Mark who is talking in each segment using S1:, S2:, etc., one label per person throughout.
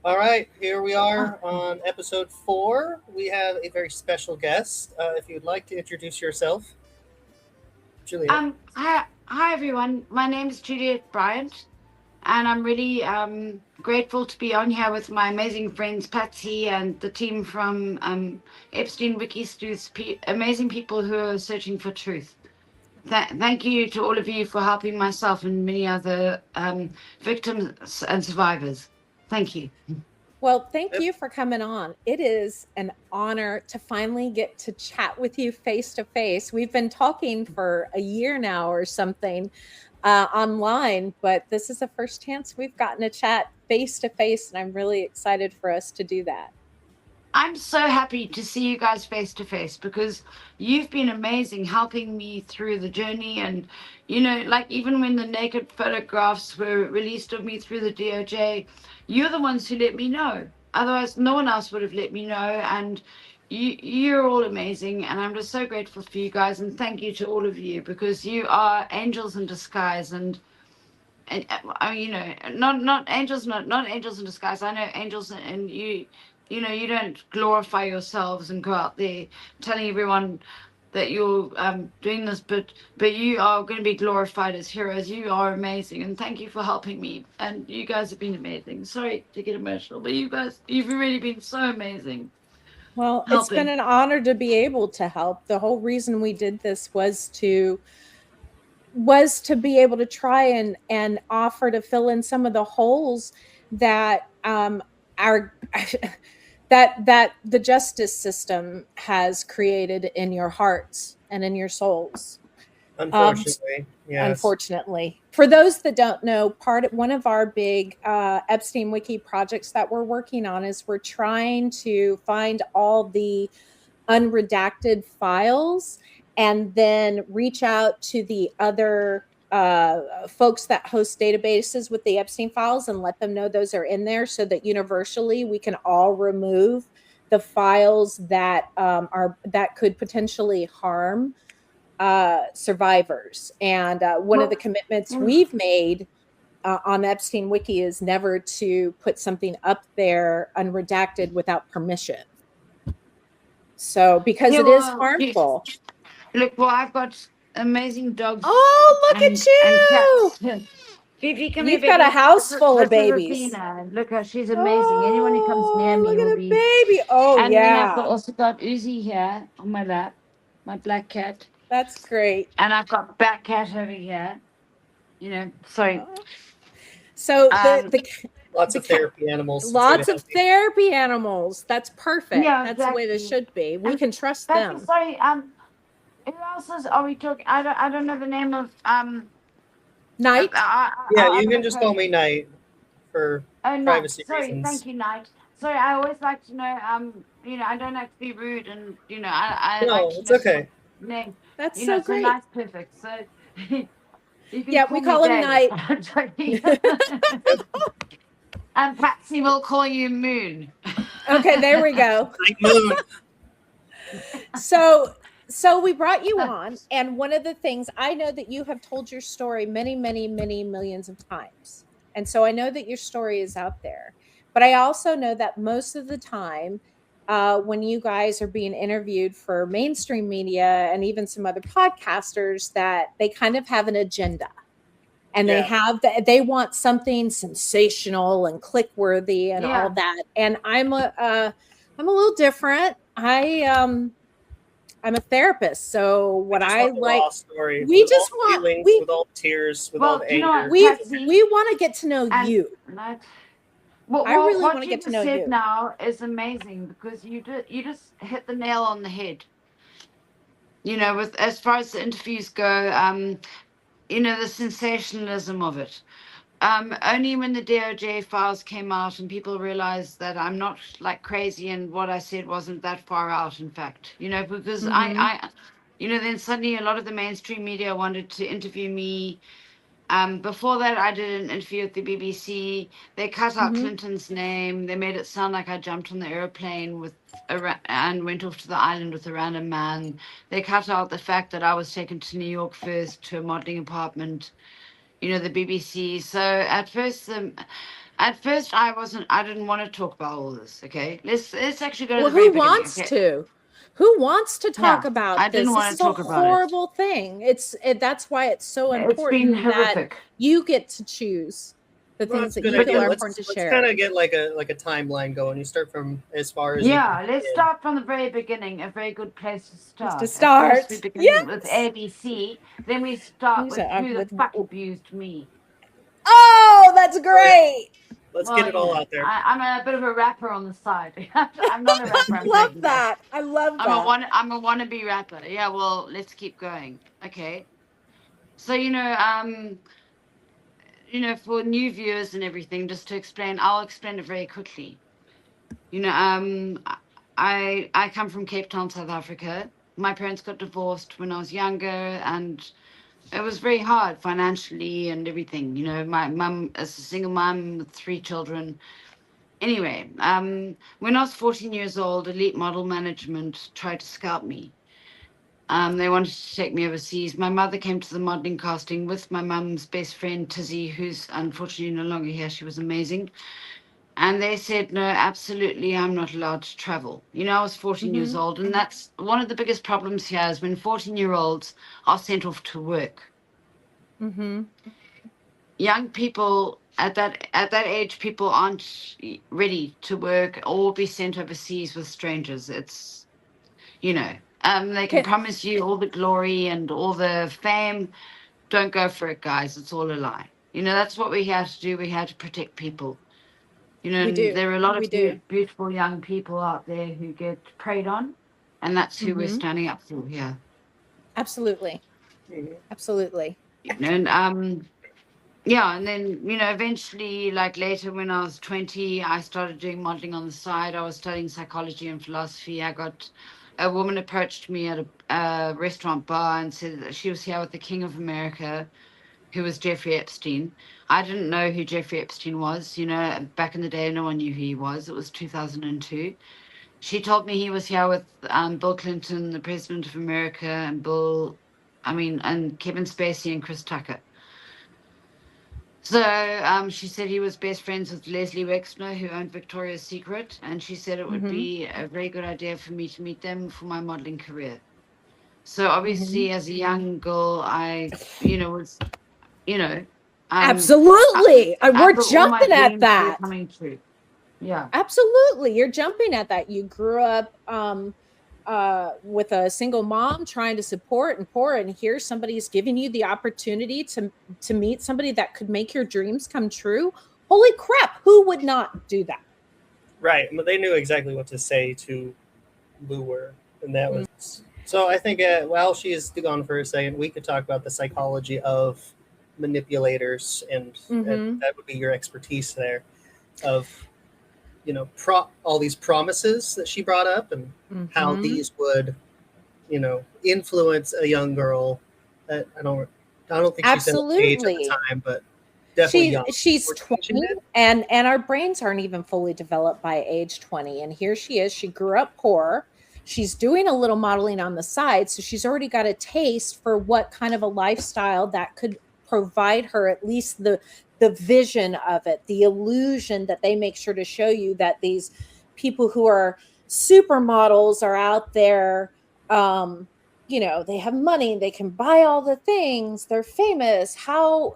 S1: All right, here we are on episode 4. We have a very special guest. If you'd like to introduce yourself, Juliette.
S2: Hi everyone. My name is Juliette Bryant, and I'm really grateful to be on here with my amazing friends Patsy and the team from Epstein Wiki Sleuths, amazing people who are searching for truth. Thank you to all of you for helping myself and many other victims and survivors. Thank you.
S3: Well, thank
S1: Yep.
S3: you for coming on. It is an honor to finally get to chat with you face to face. We've been talking for a year now or something online, but this is the first chance we've gotten to chat face to face, and I'm really excited for us to do that.
S2: I'm so happy to see you guys face to face because you've been amazing helping me through the journey. And, like even when the naked photographs were released of me through the DOJ, you're the ones who let me know. Otherwise, no one else would have let me know. And you're all amazing. And I'm just so grateful for you guys. And thank you to all of you because you are angels in disguise. And I mean, not angels, not angels in disguise. I know angels, and you don't glorify yourselves and go out there telling everyone that you're doing this, but you are going to be glorified as heroes. You are amazing, and thank you for helping me. And you guys have been amazing. Sorry to get emotional, but you've really been so amazing.
S3: Well, it's been
S2: Helping.
S3: an honor to be able to help. The whole reason we did this was to be able to try and offer to fill in some of the holes that our that the justice system has created in your hearts and in your souls. Um,
S1: Unfortunately, yes.
S3: Unfortunately, for those that don't know, one of our big Epstein Wiki projects that we're working on is we're trying to find all the unredacted files and then reach out to the other folks that host databases with the Epstein files and let them know those are in there so that universally we can all remove the files that are that could potentially harm survivors. And one of the
S2: Well,
S3: commitments
S2: mm,
S3: we've made on Epstein Wiki is never to put something up there unredacted without permission. So, because
S2: yeah,
S3: it is
S2: well,
S3: harmful.
S2: look, well, I've got amazing dogs
S3: Oh, look at
S2: and
S3: you.
S2: cats. Fifi, come here,
S3: You've got a
S2: baby.
S3: house full of
S2: This is
S3: babies.
S2: Athena. Look how she's amazing. Anyone who comes near
S3: Oh,
S2: me
S3: look
S2: will
S3: at a
S2: be.
S3: baby. Oh,
S2: And then I've
S3: yeah.
S2: got also got Uzi here on my lap, my black cat,
S3: That's great.
S2: and I've got Bat Cat over here. Sorry.
S3: Oh. So
S2: Um,
S1: Lots
S3: the
S1: of
S3: cat
S1: therapy animals to stay
S3: lots of
S1: healthy.
S3: therapy animals. That's perfect.
S2: yeah,
S3: That's the way this
S2: exactly.
S3: should be. We
S2: And
S3: can trust
S2: Patsy,
S3: them.
S2: sorry. Who else are we talking? I don't know the name of
S3: Night.
S1: Yeah,
S2: our
S1: you
S2: other
S1: can just call me
S2: person.
S1: Knight for
S2: Oh, Knight.
S1: privacy
S2: Sorry, thank
S1: reasons.
S2: you, Knight. Sorry, I always like to know. I don't like to be rude, and I like
S1: No,
S2: to
S1: it's
S2: know someone's
S1: okay.
S2: name.
S3: That's so
S2: So
S3: great.
S2: Knight's perfect. So you can
S3: Yeah,
S2: call
S3: we
S2: me
S3: call him
S2: Day.
S3: Night.
S2: I'm joking.
S1: Yep.
S2: And Patsy will call you Moon.
S3: Okay, there we go.
S1: Night Moon.
S3: So so we brought you on, and one of the things I know that you have told your story many, many, many millions of times. And so I know that your story is out there. But I also know that most of the time, when you guys are being interviewed for mainstream media and even some other podcasters, that they kind of have an agenda and
S1: Yeah.
S3: they want something sensational and click worthy and all
S2: Yeah.
S3: that. And I'm a little different. I'm a therapist, so
S1: We
S3: what
S1: just
S3: I
S1: want the
S3: like,
S1: raw story
S3: we
S1: with all
S3: just
S1: the
S3: want
S1: feelings,
S3: we
S1: with all the tears, with all
S2: Well,
S1: the
S2: do you know what,
S1: anger.
S3: we
S2: Patsy?
S3: we want to get to know
S2: And
S3: you.
S2: Knight. Well,
S3: I
S2: well,
S3: really want
S2: what
S3: to
S2: you
S3: get to
S2: just
S3: know
S2: said
S3: you.
S2: now is amazing because you just hit the nail on the head. With as far as the interviews go, the sensationalism of it. Only when the DOJ files came out and people realized that I'm not like crazy and what I said wasn't that far out, in fact, because
S3: Mhm.
S2: then suddenly a lot of the mainstream media wanted to interview me. Before that, I did an interview with the BBC. They cut out
S3: Mhm.
S2: Clinton's name. They made it sound like I jumped on the airplane and went off to the island with a random man. They cut out the fact that I was taken to New York first to a modeling apartment. The BBC. So at first, At first, I didn't want to talk about all this. Okay, let's actually go to
S3: Well,
S2: the very
S3: who
S2: beginning.
S3: wants
S2: Okay.
S3: to? Who wants to talk
S2: Yeah,
S3: about
S2: I didn't
S3: this? This
S2: want
S3: is
S2: to
S3: a
S2: talk about it.
S3: horrible thing. That's why it's so
S2: It's been
S3: important that
S2: horrific.
S3: you get to choose the
S1: Well,
S3: things
S1: that's a
S3: that
S1: good
S3: you feel
S1: idea.
S3: are
S1: Let's
S3: important to
S1: let's
S3: share.
S1: kind of get like a timeline going. You start from as far as you
S2: Yeah,
S1: can.
S2: let's start from the very beginning. A very good place to start.
S3: To
S2: At first, we
S3: start,
S2: begin with
S3: yes.
S2: ABC. Then we start with who the
S3: With,
S2: fuck abused me.
S3: oh, that's
S1: Oh, yeah.
S3: great.
S1: Let's get
S2: Well,
S1: it
S2: you
S1: all
S2: know,
S1: out there.
S2: I'm a bit of a rapper on the side. I'm not a rapper.
S3: I
S2: I'm
S3: love
S2: taking that.
S3: that. I love that.
S2: I'm a wannabe rapper. Yeah. Well, let's keep going. Okay. So for new viewers and everything, just to explain, I'll explain it very quickly. I come from Cape Town, South Africa. My parents got divorced when I was younger, and it was very hard financially and everything. My mum is a single mum with 3 children. Anyway, when I was 14 years old, Elite Model Management tried to scout me. They wanted to take me overseas. My mother came to the modeling casting with my mum's best friend, Tizzy, who's unfortunately no longer here. She was amazing. And they said, no, absolutely, I'm not allowed to travel. I was 14 years old, and that's one of the biggest problems here is when 14-year-olds are sent off to work.
S3: Mm-hmm.
S2: Young people at that age, people aren't ready to work or be sent overseas with strangers. It's, they can promise you all the glory and all the fame. Don't go for it, guys. It's all a lie. That's what we had to do. We had to protect people.
S3: We
S2: And
S3: do.
S2: there are a lot
S3: We
S2: of
S3: do.
S2: beautiful young people out there who get preyed on, and that's who we're standing up for here.
S3: Absolutely. Absolutely.
S2: And yeah, and then eventually, like later when I was 20, I started doing modeling on the side. I was studying psychology and philosophy. A woman approached me at a restaurant bar and said that she was here with the King of America, who was Jeffrey Epstein. I didn't know who Jeffrey Epstein was. Back in the day, no one knew who he was. It was 2002. She told me he was here with Bill Clinton, the President of America, and and Kevin Spacey and Chris Tucker. So she said he was best friends with Leslie Wexner, who owned Victoria's Secret, and she said it would be a very good idea for me to meet them for my modeling career. So obviously, as a young girl, I, was,
S3: Absolutely. We're
S2: thought all my
S3: jumping at
S2: dreams were
S3: that.
S2: coming true. Yeah.
S3: Absolutely. You're jumping at that. You grew up with a single mom trying to support and pour, and here somebody's giving you the opportunity to meet somebody that could make your dreams come true. Holy crap, who would not do that?
S1: Right. But they knew exactly what to say to lure. And that was so I think while she is gone for a second, we could talk about the psychology of manipulators, and that would be your expertise there of all these promises that she brought up, and how these would influence a young girl that I don't think she's in the age at the time, but definitely young.
S3: She's 20, and our brains aren't even fully developed by age 20, and here she is. She grew up poor. She's doing a little modeling on the side, so she's already got a taste for what kind of a lifestyle that could provide her at least the vision of it, the illusion that they make sure to show you that these people who are supermodels are out there. They have money, they can buy all the things, they're famous. How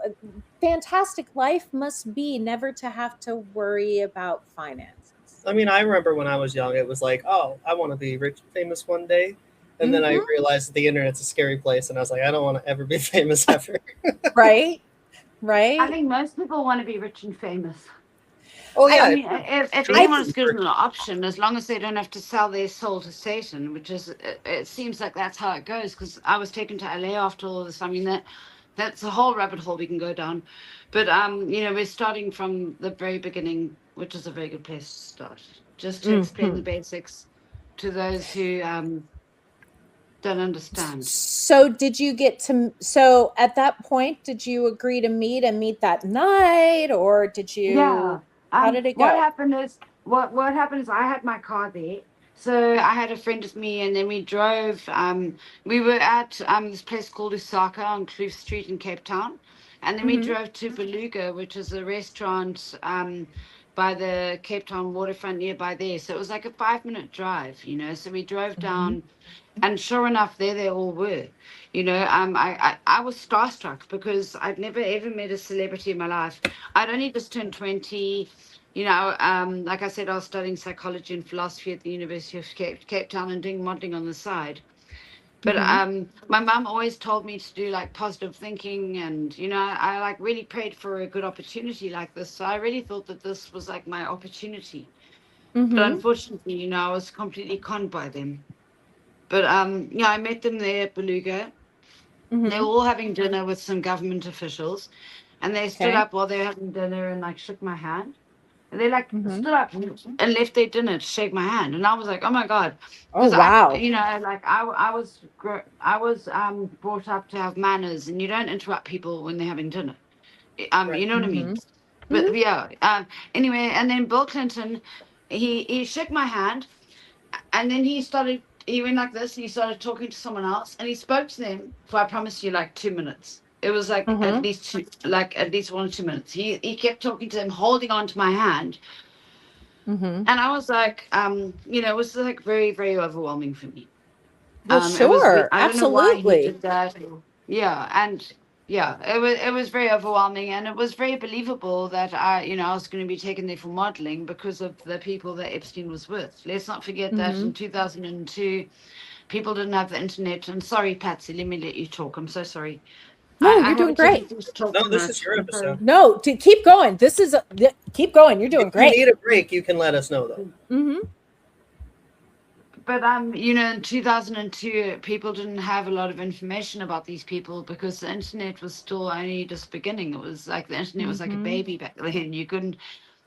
S3: fantastic life must be never to have to worry about finances.
S1: I mean, I remember when I was young, it was like, oh, I want to be rich and famous one day. And then I realized that the internet's a scary place, and I was like, I don't want to ever be famous ever.
S3: Right.
S2: I think most people want to be rich and famous.
S1: Oh yeah.
S2: I mean, if anyone's given an option, as long as they don't have to sell their soul to Satan, which is, it seems like that's how it goes. Because I was taken to LA after all this. I mean, that's a whole rabbit hole we can go down. But we're starting from the very beginning, which is a very good place to start. Just to explain the basics to those who don't understand.
S3: So did you so at that point, did you agree to meet that night, or did you?
S2: Yeah.
S3: How did it go?
S2: What happened is I had my car there. So I had a friend with me, and then we drove. We were at this place called Osaka on Kloof Street in Cape Town. And then we
S3: Mhm.
S2: drove to Beluga, which is a restaurant by the Cape Town waterfront nearby there. So it was like a 5-minute drive, you know. So we drove
S3: Mhm.
S2: down, and sure enough, there they all were. You know, I was starstruck because I'd never ever met a celebrity in my life. I'd only just turned 20. You know, like I said, I was studying psychology and philosophy at the University of Cape Town and doing modeling on the side. But
S3: Mhm.
S2: my mum always told me to do like positive thinking, and you know, I like really prayed for a good opportunity like this. So I really thought that this was like my opportunity. But
S3: Mhm.
S2: unfortunately, you know, I was completely conned by them. But yeah, I met them there at Beluga. They were
S3: Mhm.
S2: all having dinner with some government officials, and they stood
S3: Okay.
S2: up while they were having dinner and like shook my hand. And they like
S3: Mhm.
S2: stood up and left their dinner to shake my hand, and I was like, oh my god,
S3: Oh,
S2: because I,
S3: wow.
S2: you know, like I was brought up to have manners, and you don't interrupt people when they're having dinner.
S1: Right.
S2: You know what I mean?
S3: Mhm. Mhm.
S2: But yeah, anyway, and then Bill Clinton, he shook my hand, and then he went like this, and he started talking to someone else, and he spoke to them for, I promise you, like 2 minutes. It was like at
S3: Mhm.
S2: least two, like at least 1 or 2 minutes. He kept talking to them, holding on to my hand,
S3: Mhm.
S2: and I was like, you know, it was like very, very overwhelming for me.
S3: Well,
S2: It was,
S3: sure.
S2: I don't know why he
S3: Absolutely.
S2: did that. Yeah, and yeah, it was very overwhelming, and it was very believable that you know, I was going to be taken there for modeling because of the people that Epstein was with. Let's not forget that in
S3: Mhm.
S2: 2002, people didn't have the internet. And sorry, Patsy, let me let you talk. I'm so sorry.
S3: No,
S2: I
S3: you're
S2: have a
S3: doing great.
S2: tendency to talk
S1: No,
S2: too
S1: this is
S2: much.
S1: your
S2: I'm sorry.
S1: episode.
S3: No, to keep going. Keep going. You're
S1: If
S3: doing
S1: you
S3: great.
S1: need a break, you can let us know though.
S3: Mhm.
S2: But you know, in 2002, people didn't have a lot of information about these people because the internet was still only just beginning. It was like the internet was like a
S3: Mhm.
S2: baby back then. You couldn't,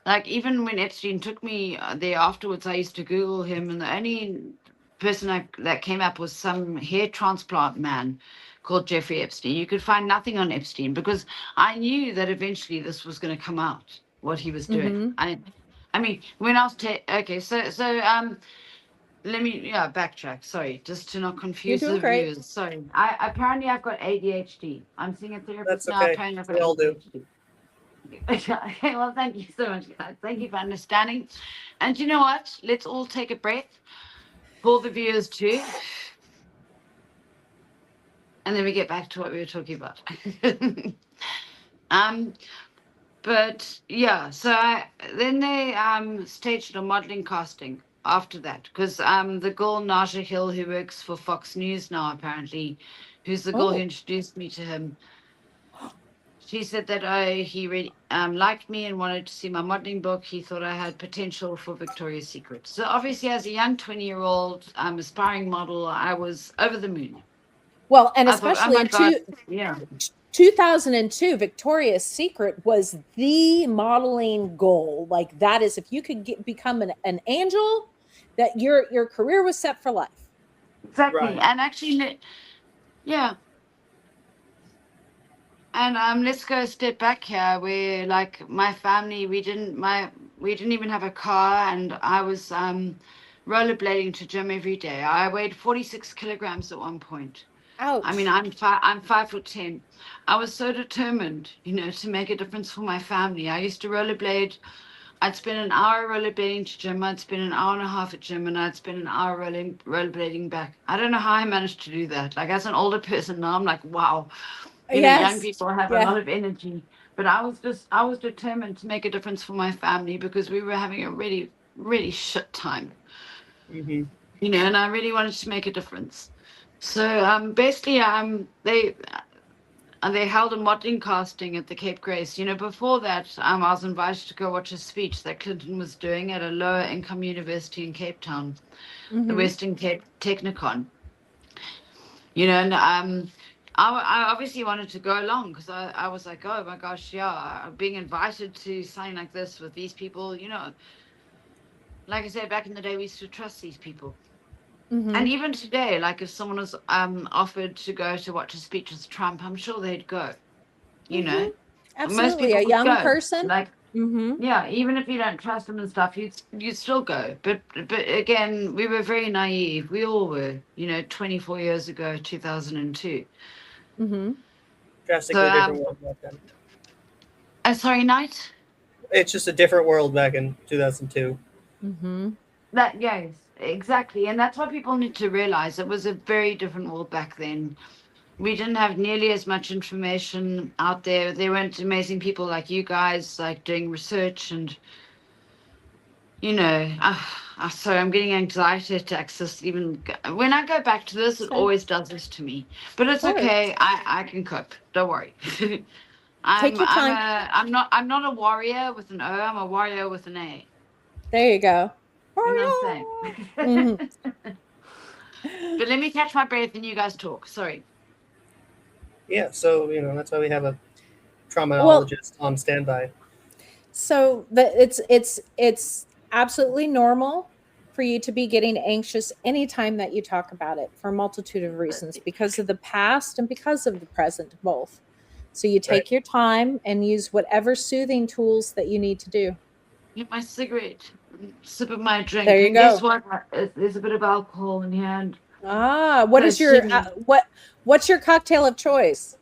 S2: like, even when Epstein took me there afterwards, I used to Google him, and the only person that came up was some hair transplant man called Jeffrey Epstein. You could find nothing on Epstein because I knew that eventually this was going to come out, what he was doing.
S3: Mhm.
S2: I mean, when I was okay, so let me, yeah, backtrack. Sorry, just to not
S3: You're
S2: confuse
S3: doing
S2: the
S3: great.
S2: viewers. Sorry, I apparently I've got ADHD. I'm seeing a therapist
S1: That's
S2: now.
S1: okay.
S2: Apparently I've got
S1: We all do.
S2: ADHD. Okay, well, thank you so much, guys. Thank you for understanding. And you know what? Let's all take a breath for the viewers too, and then we get back to what we were talking about. um, but yeah, so then they staged a modeling casting after that because the girl Naja Hill, who works for Fox News now, apparently, who's the girl who
S3: Oh.
S2: introduced me to him, she said that he really liked me and wanted to see my modeling book. He thought I had potential for Victoria's Secret. So obviously, as a young 20-year-old aspiring model, I was over the moon.
S3: Well, and
S2: I thought, oh
S3: especially
S2: my
S3: in
S2: God, yeah.
S3: 2002, Victoria's Secret was the modeling goal. Like that is, if you could become an angel, that your career was set for life.
S2: Exactly.
S1: Right.
S2: And actually, yeah. And let's go a step back here, where like my family, we didn't even have a car, and I was rollerblading to gym every day. I weighed 46 kilograms at one point. I mean,
S3: Ouch.
S2: I'm 5'10". I was so determined, you know, to make a difference for my family. I used to rollerblade. I'd spend an hour rollerblading to gym. I'd spend an hour and a half at gym, and I'd spend an hour rollerblading back. I don't know how I managed to do that. Like as an older person now, I'm like, wow, you know, young
S3: Yes.
S2: people have a
S3: Yeah.
S2: lot of energy. But I was determined to make a difference for my family because we were having a really, really shit time,
S1: Hmm.
S2: you know, and I really wanted to make a difference. So basically, they held a modeling casting at the Cape Grace. You know, before that, I was invited to go watch a speech that Clinton was doing at a lower income university in Cape Town, the
S3: Mm-hmm.
S2: Western Cape Technicon. You know, and I obviously wanted to go along because I was like, oh my gosh, yeah, being invited to something like this with these people, you know, like I said, back in the day, we used to trust these people.
S3: Mm-hmm.
S2: And even today, like if someone was offered to go to watch a speech with Trump, I'm sure they'd go, you
S3: Mm-hmm.
S2: know. Most
S3: Absolutely.
S2: people
S3: A
S2: would
S3: young
S2: go.
S3: person.
S2: Like,
S3: Mm-hmm.
S2: yeah, even if you don't trust them and stuff, you'd still go. But again, we were very naive. We all were, you know, 24 years ago, 2002.
S3: Mm-hmm.
S1: Drastically
S2: So,
S1: different world back then.
S2: sorry, Knight?
S1: It's just a different world back in 2002.
S3: Mm-hmm.
S2: That, yes, exactly. And that's what people need to realize. It was a very different world back then. We didn't have nearly as much information out there. There weren't amazing people like you guys, like doing research and, sorry, I'm getting anxiety attacks. Just even when I go back to this, it
S3: Same.
S2: always does this to me. But it's
S3: Of course.
S2: okay. I can cope. Don't worry.
S3: Take your time.
S2: I'm not a warrior with an O. I'm a warrior with an A.
S3: There you go.
S2: You know what I'm saying? But let me catch my breath and you guys talk. Sorry.
S1: Yeah, so that's why we have a traumatologist on standby.
S3: So it's absolutely normal for you to be getting anxious anytime that you talk about it for a multitude of reasons, because of the past and because of the present, both. So you take your time and use whatever soothing tools that you need to do.
S2: Get my cigarette, sip of my drink.
S3: There you
S2: and
S3: go.
S2: Guess what? There's a bit of alcohol in here. And
S3: What is your what's your cocktail of choice?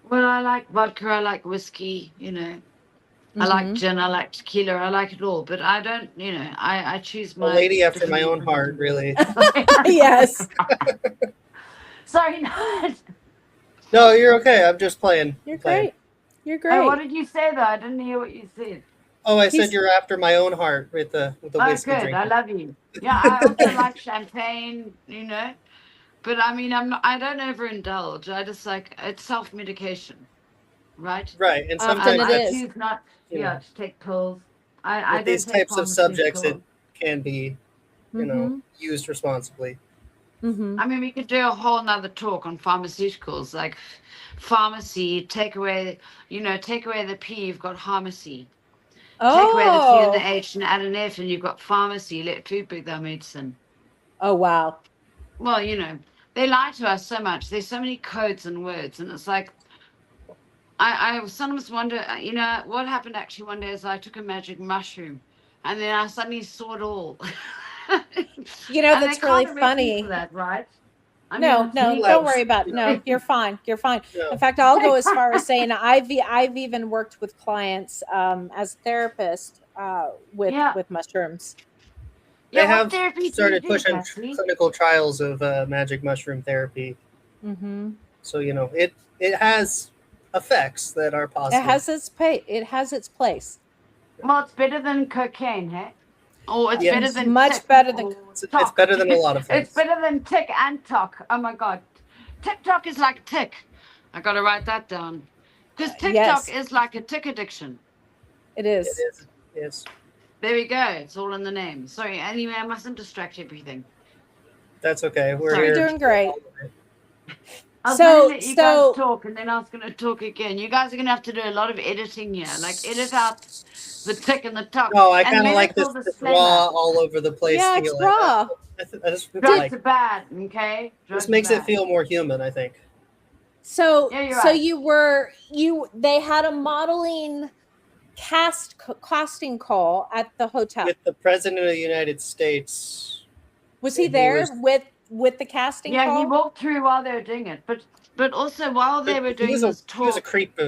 S2: well, I like vodka. I like whiskey. I like gin. I like tequila. I like it all. But I don't. I choose
S1: A
S2: my
S1: lady after my own heart, really.
S3: Yes.
S2: Sorry, not.
S1: No, you're okay. I'm just playing.
S3: You're
S1: playing.
S3: great. You're great.
S2: Oh, what did you say though? I didn't hear what you said.
S1: Oh, I said you're after my own heart with the whiskey
S2: good.
S1: drink.
S2: I love you. Yeah, I also like champagne. But I mean, I don't overindulge. I just it's self-medication, right?
S1: Right, and
S3: Often
S1: sometimes
S3: it is.
S2: I choose not to take pills. I
S1: with
S2: don't
S1: these
S2: take
S1: types of subjects, it
S2: pharmaceuticals.
S1: can be, used responsibly.
S3: Mm-hmm.
S2: I mean, we could do a whole nother talk on pharmaceuticals, like pharmacy. Take away the P, you've got pharmacy. Take away the T and the H and add an F, and you've got pharmacy. Let food be thy medicine.
S3: Oh, wow.
S2: Well, they lie to us so much. There's so many codes and words, and it's like, I sometimes wonder, what happened actually one day is I took a magic mushroom, and then I suddenly saw it all.
S3: That's really funny.
S2: For that, right?
S3: No, don't worry about it. No, you're fine. You're fine. No. In fact, I'll go as far as saying I've even worked with clients as a therapist with mushrooms.
S1: They have started pushing clinical trials of magic mushroom therapy.
S3: Mm-hmm.
S1: So it has effects that are positive.
S3: It has its place.
S2: Well, it's better than cocaine, hey? Oh, it's better than
S3: better than
S1: it's better than a lot of things.
S2: It's better than tick and tock. Oh my god, TikTok is like tick. I gotta write that down because TikTok is like a tick addiction.
S3: It is.
S1: It is. Yes.
S2: There we go. It's all in the name. Sorry. Anyway, I mustn't distract everything.
S1: That's okay.
S3: We're doing great.
S2: I was going to let you guys talk, and then I was going to talk again. You guys are going to have to do a lot of editing here, like edit out the tick and the tock.
S1: No, I kind of like this raw, all over the place.
S3: Yeah, it's raw.
S2: Drugs are bad, okay?
S1: This makes it feel more human, I think.
S3: So, they had a modeling casting call at the hotel
S1: with the President of the United States.
S3: Was he there with the casting call?
S2: Yeah, he walked through while they were doing it, but also while they were doing this talk.
S1: He was a creep,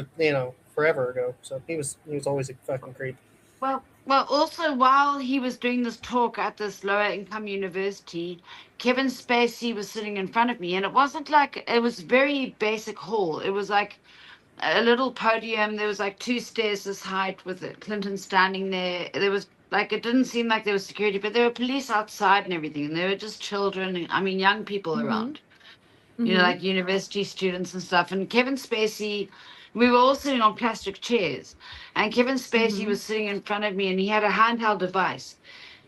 S1: forever ago. So he was always a fucking creep.
S2: Well, also while he was doing this talk at this lower income university, Kevin Spacey was sitting in front of me, and it wasn't like it was very basic hall. It was like a little podium. There was like 2 stairs this height with Clinton standing there. There was it didn't seem like there was security, but there were police outside and everything, and there were just children. I mean, young people around, like university students and stuff. And Kevin Spacey, we were all sitting on plastic chairs, and Kevin Spacey was sitting in front of me, and he had a handheld device,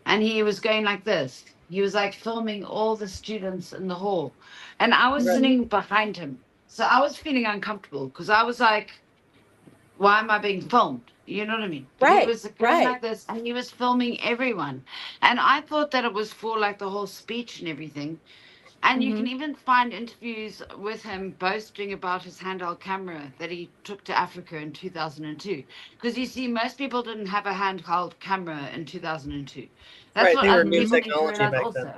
S2: and he was going like this. He was like filming all the students in the hall, and I was sitting behind him. So I was feeling uncomfortable because I was like, why am I being filmed? You know what I mean?
S3: Right.
S2: He was going like this, and he was filming everyone. And I thought that it was for like the whole speech and everything. And you can even find interviews with him boasting about his handheld camera that he took to Africa in 2002. Because you see, most people didn't have a handheld camera in 2002. That's
S1: right, they were new technology back then.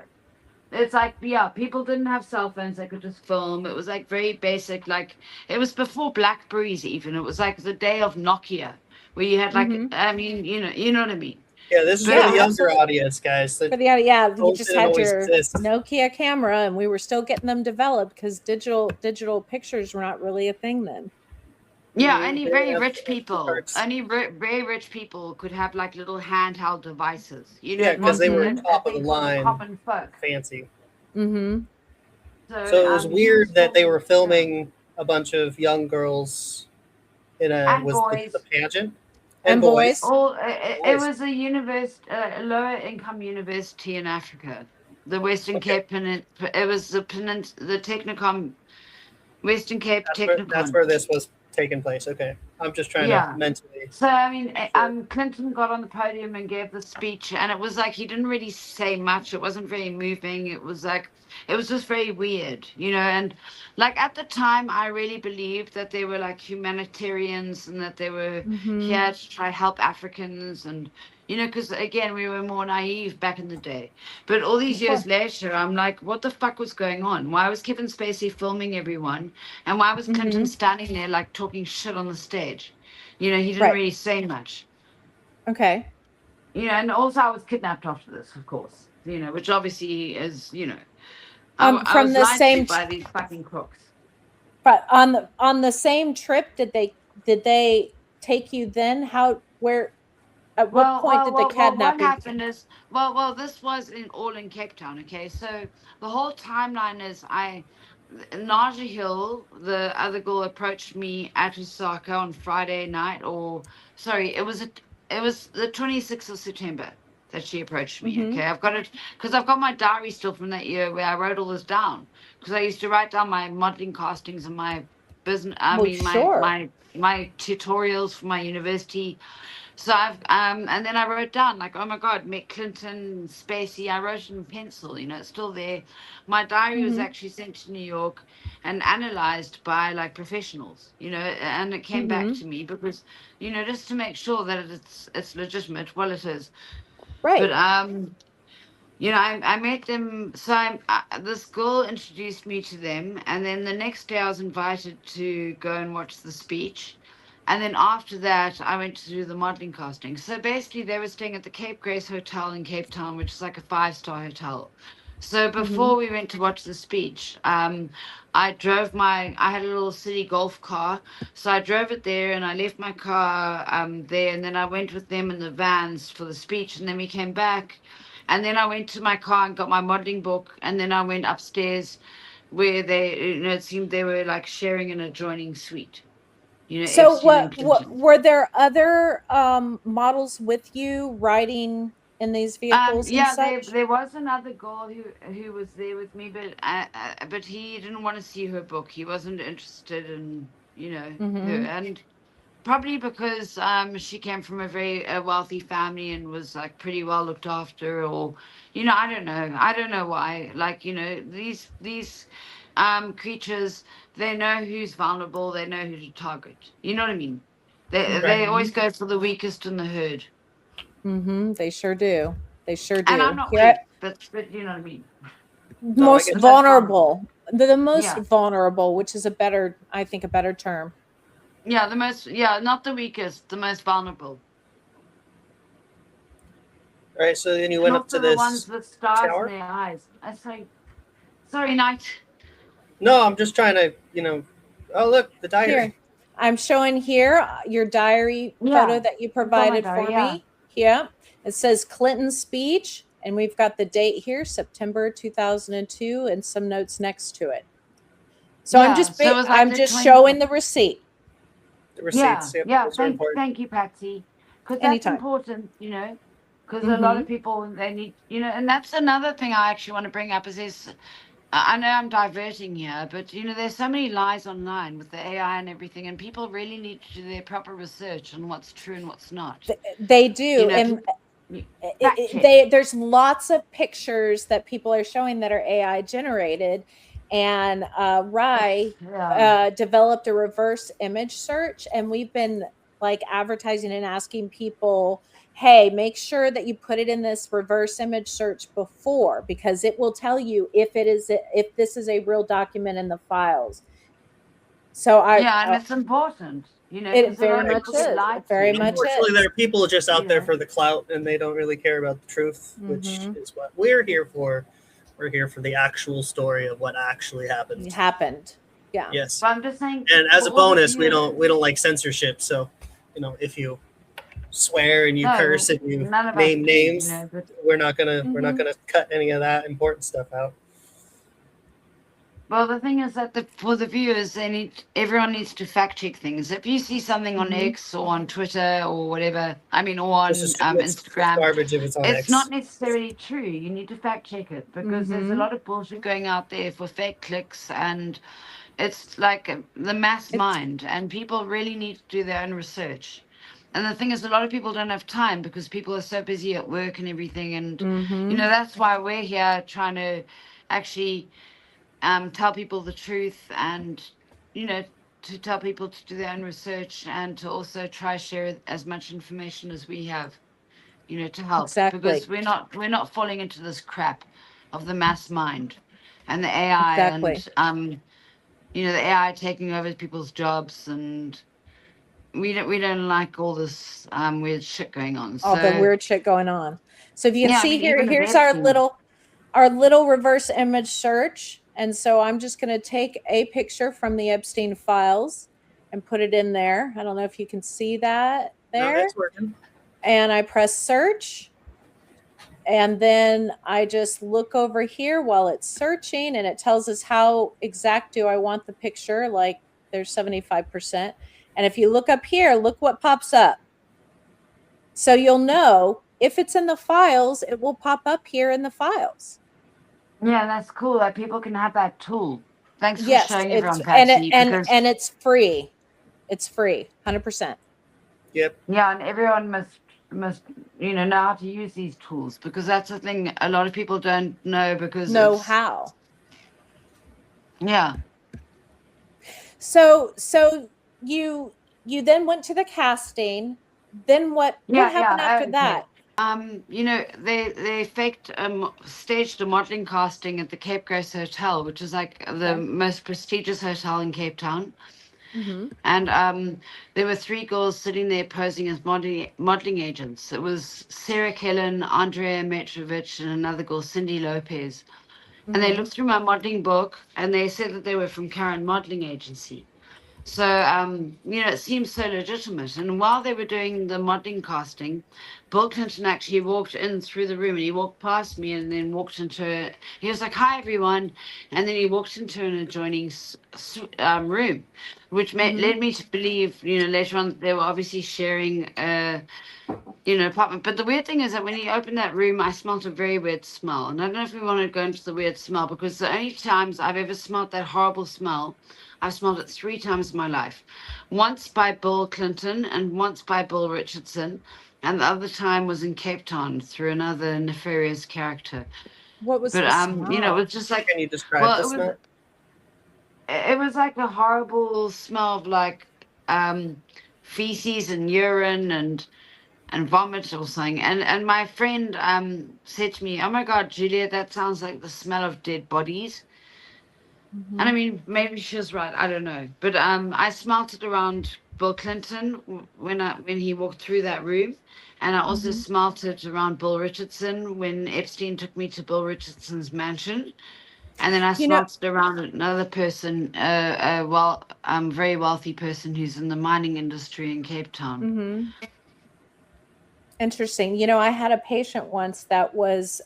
S2: It's like, yeah, people didn't have cell phones. They could just film. It was like very basic. Like it was before Blackberries even. It was like the day of Nokia where you had like, I mean, you know what I mean?
S1: Yeah, this is
S2: But
S1: for the younger
S3: absolutely.
S1: audience, guys.
S3: For the yeah, you
S1: Phones
S3: just
S1: didn't
S3: had
S1: always
S3: your
S1: exist.
S3: Nokia camera, and we were still getting them developed because digital pictures were not really a thing then.
S2: yeah,
S1: They
S2: only
S1: didn't
S2: very
S1: have
S2: rich people,
S1: cards.
S2: only very rich people could have like little handheld devices. You know,
S1: Yeah,
S2: it
S1: because they
S2: wasn't
S1: were
S2: a
S1: top of the
S2: thing for the
S1: line,
S2: common folk.
S1: fancy.
S3: Mm-hmm.
S1: So it was
S2: He was
S1: weird that they were
S2: filming-
S1: filming a bunch of young girls in a
S2: And
S1: was
S2: boys.
S1: the pageant
S3: And boys.
S2: All it
S1: Boys.
S2: was a lower income university in Africa, the Western
S1: Okay.
S2: Cape It was the Technicon, Western Cape
S1: That's
S2: Technicon.
S1: where this was taking place. Okay, I'm just trying to mentally.
S2: So I mean, Clinton got on the podium and gave the speech, and it was like he didn't really say much. It wasn't very moving. It was like it was just very weird, you know. And like at the time, I really believed that they were like humanitarians and that they were here to try to help Africans, and you know, because again, we were more naive back in the day. But all these years later, I'm like, what the fuck was going on? Why was Kevin Spacey filming everyone, and why was Clinton standing there like talking shit on the stage? You know, he didn't really say much.
S3: Okay.
S2: You know, and also I was kidnapped after this, of course. You know, which obviously is, you know, I
S3: From
S2: was
S3: the
S2: lied
S3: same
S2: to by these fucking crooks.
S3: But on the same trip, did they take you then? At what point did the kidnapping?
S2: What happened is, this was all in Cape Town, okay? So the whole timeline is Naja Hill, the other girl, approached me at Osaka on Friday night, it was the 26th of September that she approached me, okay? I've got it, because I've got my diary still from that year where I wrote all this down, because I used to write down my modeling castings and my business, my tutorials for my university. So and then I wrote down like, oh my God, met Clinton, Spacey. I wrote it in pencil, you know, it's still there. My diary was actually sent to New York and analyzed by like professionals, you know, and it came back to me because, you know, just to make sure that it's legitimate. Well, it is.
S3: Right.
S2: But you know, I met them. So this girl introduced me to them, and then the next day I was invited to go and watch the speech. And then after that, I went to do the modeling casting. So basically, they were staying at the Cape Grace Hotel in Cape Town, which is like a 5-star hotel. So before we went to watch the speech, I had a little city golf car. So I drove it there and I left my car there. And then I went with them in the vans for the speech. And then we came back. And then I went to my car and got my modeling book. And then I went upstairs where it seemed they were like sharing an adjoining suite. You know,
S3: so
S2: what
S3: were there other models with you riding in these vehicles?
S2: There was another girl who was there with me, but he didn't want to see her book. He wasn't interested in, you know, her, and probably because she came from a very wealthy family and was like pretty well looked after, or you know, I don't know why. Like, you know, these creatures, they know who's vulnerable, they know who to target. You know what I mean? They always go for the weakest in the herd.
S3: They sure do. They sure do.
S2: And I'm not weak, but you know what I mean.
S3: Most vulnerable. The most vulnerable, which is I think a better term.
S2: Yeah, not the weakest, the most vulnerable.
S1: All right, so then you went up to this
S2: the ones with stars
S1: tower?
S2: in their eyes. I say, sorry, Knight.
S1: No, I'm just trying to, you know. Oh, look, the diary.
S3: Here, I'm showing here your diary photo that you provided for me. Yeah, it says Clinton's speech, and we've got the date here, September 2002, and some notes next to it. So I'm just showing the receipt.
S1: The receipts.
S2: Yeah. Thank you, Patsy. Because that's important, you know. Because a lot of people, they need, you know, and that's another thing I actually want to bring up is I know I'm diverting here, but, you know, there's so many lies online with the AI and everything, and people really need to do their proper research on what's true and what's not.
S3: They do.
S2: You know,
S3: and there's lots of pictures that people are showing that are AI generated. And Rye developed a reverse image search, and we've been like advertising and asking people hey, make sure that you put it in this reverse image search before, because it will tell you if this is a real document in the files. So
S2: and it's important,
S3: it
S2: because a
S3: very
S2: lot of
S3: much
S2: people get
S3: is.
S2: lied
S3: It very
S2: to.
S3: much
S1: Unfortunately,
S3: is.
S1: there are people just out there
S2: Yeah.
S1: for the clout, and they don't really care about the truth, which is what we're here for. We're here for the actual story of what actually happened.
S3: It happened. Yeah.
S1: Yes.
S2: But I'm just saying,
S1: And as a
S2: for all the
S1: bonus, we
S2: viewers-
S1: don't like censorship. So, if you swear and you
S2: No,
S1: curse and you
S2: none of us
S1: name
S2: do,
S1: names,
S2: but
S1: we're not gonna cut any of that important stuff out.
S2: well, the thing is that for the viewers, everyone needs to fact check things. If you see something on X or on Twitter or whatever, or on
S1: Just assume it's
S2: Instagram,
S1: garbage if it's on
S2: it's
S1: X.
S2: not necessarily true. You need to fact check it, because there's a lot of bullshit going out there for fake clicks, and it's like the mass mind, and people really need to do their own research. And the thing is, a lot of people don't have time because people are so busy at work and everything, and that's why we're here trying to actually tell people the truth, and to tell people to do their own research, and to also try share as much information as we have, to help.
S3: Exactly.
S2: Because we're not falling into this crap of the mass mind and the AI
S3: Exactly.
S2: and the AI taking over people's jobs, and we don't like all this weird shit going on.
S3: All the
S2: So
S3: weird shit going on. So if you can see here,
S2: even the
S3: here's our
S2: vaccine.
S3: little reverse image search. And so I'm just going to take a picture from the Epstein files and put it in there. I don't know if you can see that there.
S1: No, that's working.
S3: And I press search. And then I just look over here while it's searching, and it tells us how exact do I want the picture. Like there's 75%. And if you look up here, look what pops up. So you'll know if it's in the files, it will pop up here in the files.
S2: Yeah, that's cool that people can have that tool. Thanks for
S3: Yes,
S2: showing everyone,
S3: and
S2: Patsy.
S3: and it's free. It's free, 100%.
S1: Yep.
S2: Yeah, and everyone must know how to use these tools, because that's the thing a lot of people don't know, because
S3: Know how.
S2: Yeah.
S3: So you then went to the casting. Then what happened after that?
S2: They staged a modeling casting at the Cape Grace Hotel, which is like the most prestigious hotel in Cape Town. And there were 3 girls sitting there posing as modeling agents. It was Sarah Kellen, Andrea Metrovich, and another girl, Cindy Lopez. And they looked through my modeling book, and they said that they were from Karen Modeling Agency. So, it seems so legitimate. And while they were doing the modeling casting, Bill Clinton actually walked in through the room, and he walked past me and then walked into he was like, "Hi, everyone." And then he walked into an adjoining room, which led me to believe, later on, they were obviously sharing apartment. But the weird thing is that when he opened that room, I smelled a very weird smell. And I don't know if we want to go into the weird smell, because the only times I've ever smelled that horrible smell, I've smelled it 3 times in my life. Once by Bill Clinton and once by Bill Richardson. And the other time was in Cape Town through another nefarious character.
S3: What was
S2: But
S3: the smell?
S2: it was just like,
S1: Can you describe the smell?
S2: It was like a horrible smell of like feces and urine and vomit or something. And my friend said to me, "Oh my God, Juliette, that sounds like the smell of dead bodies." And I mean, maybe she was right. I don't know. But I smelt it around Bill Clinton when he walked through that room. And I also smelt it around Bill Richardson when Epstein took me to Bill Richardson's mansion. And then I smelt it around another person, very wealthy person who's in the mining industry in Cape Town.
S3: Interesting. I had a patient once that was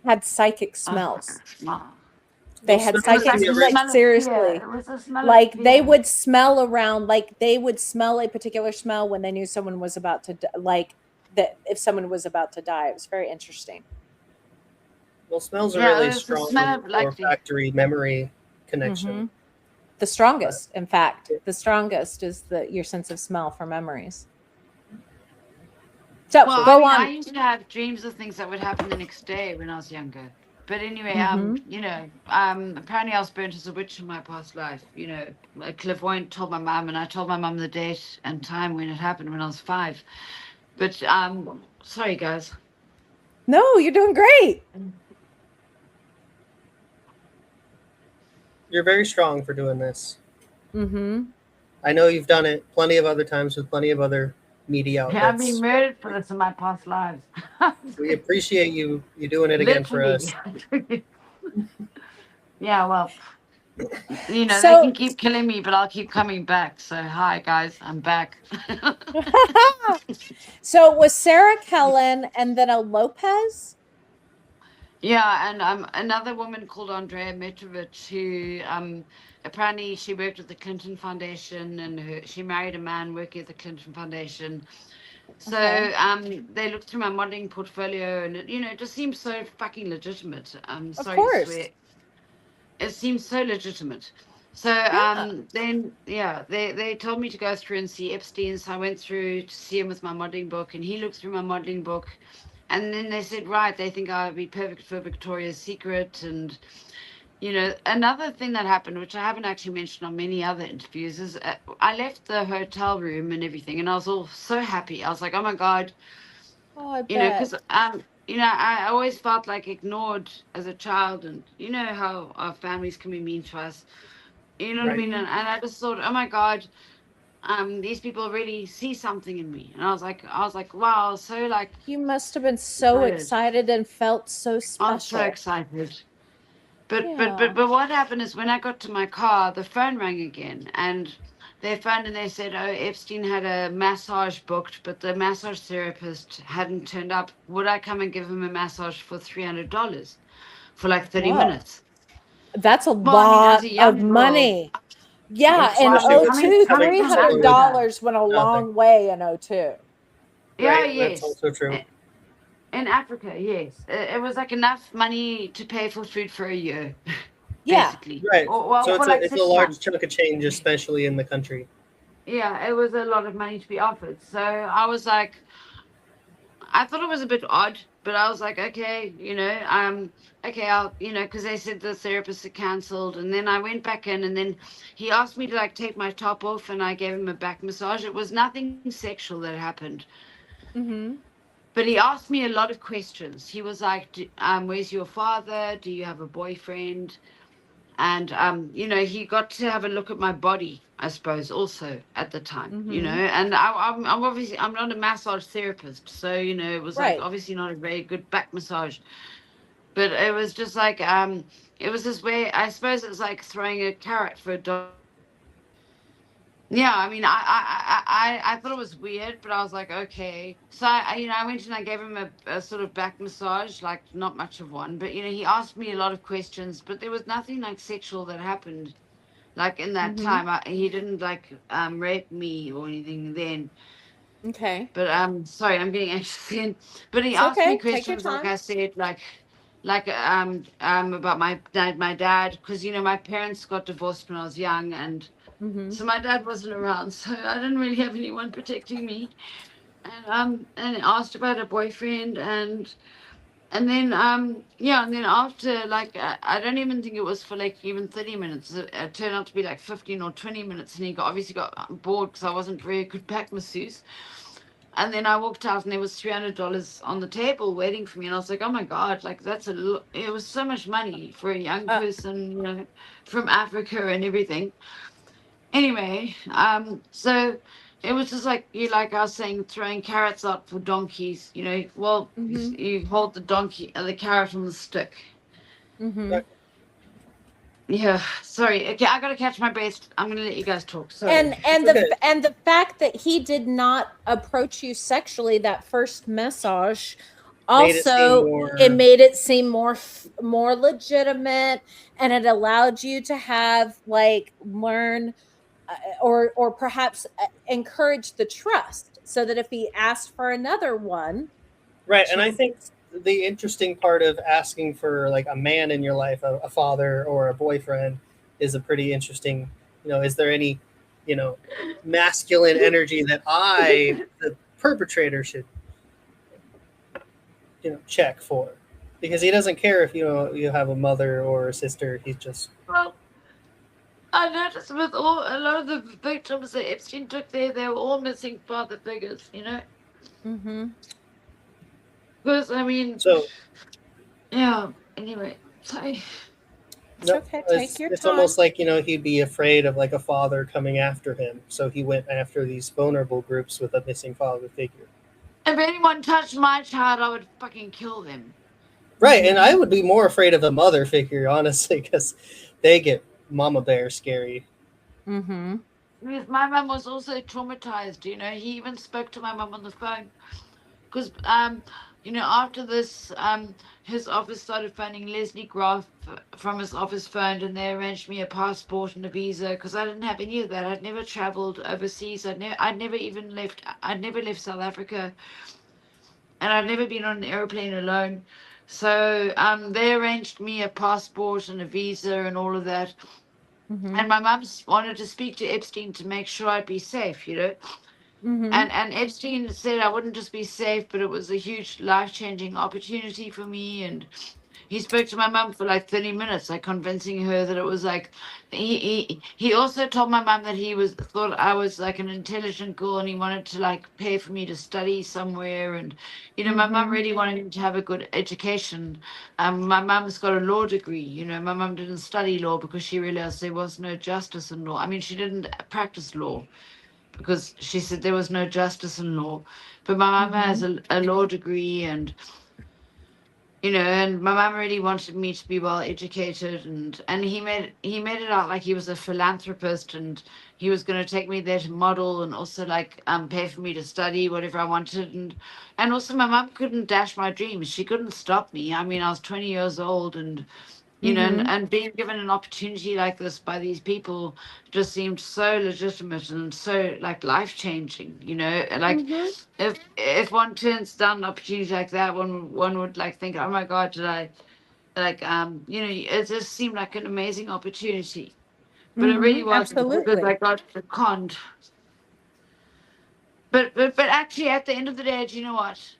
S3: had psychic smells. They had psychic, seriously.
S2: It was a smell
S3: Like
S2: of fear.
S3: they would smell around, like they would smell a particular smell when they knew someone was about to, if someone was about to die. It was very interesting.
S1: Well, smells are really
S2: it's the
S1: strong
S2: smell of, like,
S1: olfactory memory connection.
S3: The strongest, in fact, the strongest is your sense of smell for memories. So go on.
S2: I used to have dreams of things that would happen the next day when I was younger. But anyway, apparently I was burnt as a witch in my past life. A clairvoyant told my mum, and I told my mum the date and time when it happened when I was 5. But sorry guys.
S3: No, you're doing great.
S1: You're very strong for doing this.
S3: Mm-hmm.
S1: I know you've done it plenty of other times with plenty of other media
S2: Yeah, I've been
S1: outlets.
S2: murdered for this in my past lives.
S1: We appreciate you doing it again for
S2: Literally.
S1: us.
S2: Yeah, well, they
S3: So,
S2: can keep killing me, but I'll keep coming back. So hi guys, I'm back.
S3: so was Sarah Kellen and then a Lopez?
S2: Yeah, and another woman called Andrea Mitrovic, who apparently she worked at the Clinton Foundation, and she married a man working at the Clinton Foundation. So
S3: Okay.
S2: they looked through my modeling portfolio, and it just seems so fucking legitimate.
S3: Of
S2: Sorry to
S3: course.
S2: swear, it seems so legitimate. So
S3: Yeah.
S2: then yeah, they told me to go through and see Epstein. So I went through to see him with my modeling book, and he looked through my modeling book. And then they said, right, they think I would be perfect for Victoria's Secret. And, another thing that happened, which I haven't actually mentioned on many other interviews, is I left the hotel room and everything, and I was all so happy. I was like, oh my God,
S3: Oh, I bet.
S2: because, I always felt like ignored as a child. And you know how our families can be mean to us. You know what I
S1: Right.
S2: mean? And I just thought, oh my God, these people really see something in me. And I was like, wow, so like,
S3: You must have been so
S2: excited.
S3: excited and felt so
S2: I'm so
S3: special.
S2: excited. But
S3: Yeah.
S2: what happened is when I got to my car, the phone rang again, and they phoned and they said, "Oh, Epstein had a massage booked, but the massage therapist hadn't turned up. Would I come and give him a massage for $300 for like 30
S3: Whoa.
S2: minutes?"
S3: That's a
S2: Well, I mean, as
S3: lot
S2: a
S3: of
S2: young girl,
S3: money. Yeah, in
S1: Especially
S2: well,
S1: with
S3: '02,
S2: coming
S1: having
S2: from
S1: just
S3: $300
S1: flown
S2: Africa,
S3: went a
S1: nothing.
S3: long way in '02.
S2: yeah,
S1: Right. That's
S2: yes.
S1: also true.
S2: In Africa, yes, it was like enough money to pay for food for a year,
S3: Yeah.
S2: basically,
S1: Right.
S2: or well,
S1: So
S2: for
S1: it's
S2: like
S1: a
S2: 6 months.
S1: large chunk of change, especially in the country.
S2: Yeah, it was a lot of money to be offered. So I was like, I thought it was a bit odd, but I was like, okay, okay, I'll, because they said the therapist had cancelled, and then I went back in, and then he asked me to like take my top off, and I gave him a back massage. It was nothing sexual that happened,
S3: Mm-hmm.
S2: but he asked me a lot of questions. He was like, "Where's your father? Do you have a boyfriend?" And he got to have a look at my body, I suppose, also at the time,
S3: Mm-hmm.
S2: and I'm obviously, I'm not a massage therapist, so it was like
S3: Right.
S2: obviously not a very good back massage, but it was just like it was this way, I suppose it's like throwing a carrot for a dog. Yeah, I mean, I thought it was weird, but I was like, okay. So I went and I gave him a sort of back massage, like not much of one, but he asked me a lot of questions, but there was nothing like sexual that happened, like in that
S3: Mm-hmm.
S2: time. He didn't like rape me or anything then.
S3: Okay.
S2: But sorry, I'm getting anxious again. But he
S3: It's
S2: asked me
S3: okay. Take your
S2: questions, like
S3: time.
S2: I said, like about my dad, because my parents got divorced when I was young, and
S3: Mm-hmm.
S2: so my dad wasn't around, so I didn't really have anyone protecting me. And asked about a boyfriend, and then yeah, and then after, like, I don't even think it was for like even 30 minutes. It turned out to be like 15 or 20 minutes, and he obviously got bored because I wasn't very good back masseuse. And then I walked out, and there was $300 on the table waiting for me, and I was like, oh my God, like that's it was so much money for a young
S3: Uh,
S2: person, from Africa and everything. Anyway, so it was just like I was saying, throwing carrots out for donkeys. Well,
S3: mm-hmm.
S2: you hold the donkey, the carrot on the stick.
S3: Mm-hmm.
S1: Right.
S2: Yeah, sorry. Okay, I gotta catch my breath. I'm gonna let you guys talk. Sorry.
S3: And
S1: Okay.
S3: the fact that he did not approach you sexually that first massage
S1: Made it seem
S3: also, it
S1: more
S3: made it seem more legitimate, and it allowed you to have like learn, or perhaps encourage the trust, so that if he asked for another one,
S1: right. And I
S3: chances.
S1: think the interesting part of asking for like a man in your life, a father or a boyfriend, is a pretty interesting. Is there any, masculine energy that the perpetrator, should check for? Because he doesn't care if you have a mother or a sister. He's just
S2: Well, I noticed with a lot of the victims that Epstein took there, they were all missing father figures.
S3: Mm-hmm.
S2: Because I mean,
S1: So
S2: yeah. Anyway, sorry.
S3: It's
S1: no,
S3: okay. Take your
S1: it's
S3: time.
S1: almost like, he'd be afraid of like a father coming after him, so he went after these vulnerable groups with a missing father figure.
S2: If anyone touched my child, I would fucking kill them.
S1: Right, and I would be more afraid of the mother figure, honestly, because they get mama bear scary.
S3: Mm-hmm.
S2: Because my mum was also traumatized. He even spoke to my mum on the phone. Because after this, his office started phoning Leslie Graff from his office phone, and they arranged me a passport and a visa because I didn't have any of that. I'd never traveled overseas. I'd never even left. I'd never left South Africa, and I'd never been on an airplane alone. So they arranged me a passport and a visa and all of that.
S3: Mm-hmm.
S2: And my mum wanted to speak to Epstein to make sure I'd be safe.
S3: Mm-hmm.
S2: And Epstein said I wouldn't just be safe, but it was a huge life-changing opportunity for me. And he spoke to my mum for like 30 minutes, like convincing her that it was like he also told my mum that he thought I was like an intelligent girl and he wanted to like pay for me to study somewhere. And my mum
S3: Mm-hmm.
S2: really wanted him to have a good education. My mum's got a law degree. My mum didn't study law because she realized there was no justice in law. I mean, she didn't practice law because she said there was no justice in law. But my mum has a law degree, and and my mum really wanted me to be well educated, and he made it out like he was a philanthropist, and he was going to take me there to model, and also like pay for me to study whatever I wanted, and also my mum couldn't dash my dreams. She couldn't stop me. I mean, I was 20 years old, and
S3: Mm-hmm.
S2: and being given an opportunity like this by these people just seemed so legitimate and so like life changing. Like
S3: Mm-hmm.
S2: if one turns down an opportunity like that, one would like think, oh my God, did I like it just seemed like an amazing opportunity, but it
S3: Mm-hmm.
S2: really wasn't because I
S3: Absolutely.
S2: got conned. But actually, at the end of the day, do you know what?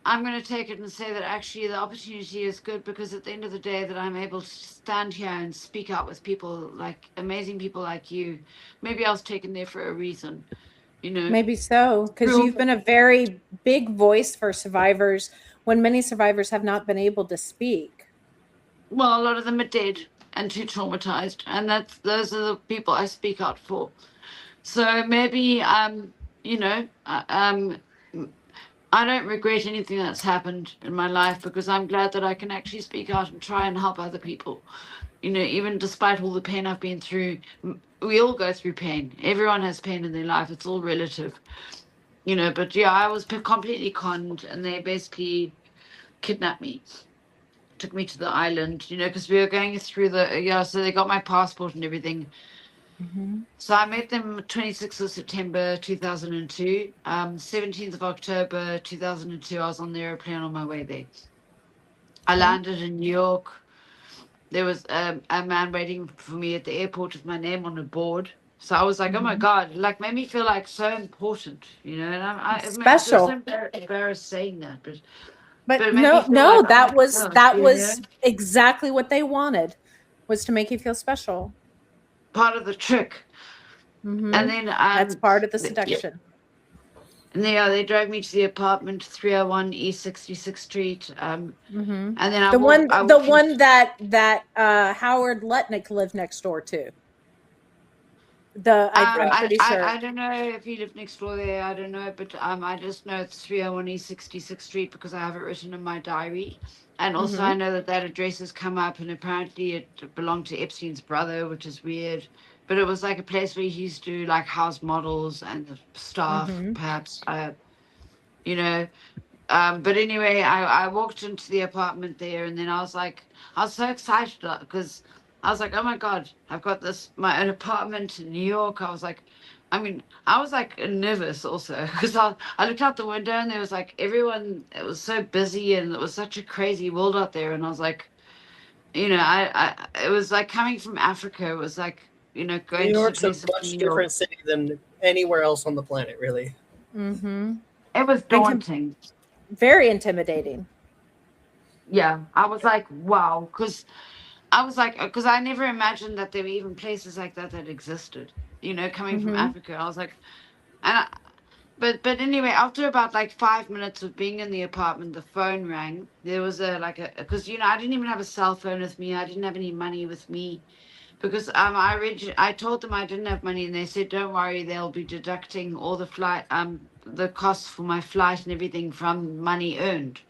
S2: I'm going to take it and say that actually the opportunity is good because at the end of the day that I'm able to stand here and speak out with people like amazing people like you. Maybe I was taken there for a reason, you know.
S3: Maybe so, because
S2: Real-
S3: you've been a very big voice for survivors when many survivors have not been able to speak.
S2: Well, a lot of them are dead and too traumatized, and those are the people I speak out for. So maybe you know, I don't regret anything that's happened in my life because I'm glad that I can actually speak out and try and help other people. Even despite all the pain I've been through, we all go through pain. Everyone has pain in their life. It's all relative, But yeah, I was completely conned, and they basically kidnapped me, took me to the island, because we were going through so they got my passport and everything.
S3: Mm-hmm.
S2: So I met them 26th of September 2002. 17th of October 2002, I was on the airplane on my way there. I
S3: Okay.
S2: landed in New York. There was a man waiting for me at the airport with my name on a board. So I was like, oh my
S3: Mm-hmm.
S2: God, like made me feel like so important, And I feel so
S3: Special.
S2: embarrassed saying that,
S3: But
S2: but it made me
S3: no,
S2: feel
S3: no,
S2: like, oh
S3: that
S2: my
S3: was
S2: God,
S3: that was exactly what they wanted, was to make you feel special.
S2: part of the trick. And
S3: Mm-hmm.
S2: then
S3: That's part of the
S2: yeah,
S3: seduction.
S2: and they drove me to the apartment 301 East 66th Street.
S3: Mm-hmm.
S2: And then I
S3: The
S2: walked.
S3: one,
S2: I
S3: the
S2: walked in.
S3: one that Howard Lutnick lived next door to. I'm
S1: Right.
S3: pretty sure.
S2: I don't know if he lived next door there. I don't know, but I just know it's 301 East 66th Street because I have it written in my diary. And also,
S3: Mm-hmm.
S2: I know that address has come up, and apparently it belonged to Epstein's brother, which is weird. But it was like a place where he used to like house models and the staff,
S3: Mm-hmm.
S2: perhaps. You know, but anyway, I walked into the apartment there, and then I was so excited because I was like, oh my God, I've got my own apartment in New York. I was like nervous also because I looked out the window and there was like everyone, it was so busy and it was such a crazy world out there. And I was like, it was like coming from Africa. It was like,
S1: New
S2: going to the
S1: York's a
S2: place of
S1: much
S2: New York.
S1: different city than anywhere else on the planet, really.
S3: Mm-hmm.
S2: It was
S3: And
S2: daunting.
S3: very intimidating.
S2: Yeah, I was like, wow, because I never imagined that there were even places like that existed. Coming from
S3: Mm-hmm.
S2: Africa, I was like, and But anyway, after about like 5 minutes of being in the apartment, the phone rang. There was because I didn't even have a cell phone with me. I didn't have any money with me because I told them I didn't have money, and they said, "Don't worry, they'll be deducting all the costs for my flight and everything from money earned."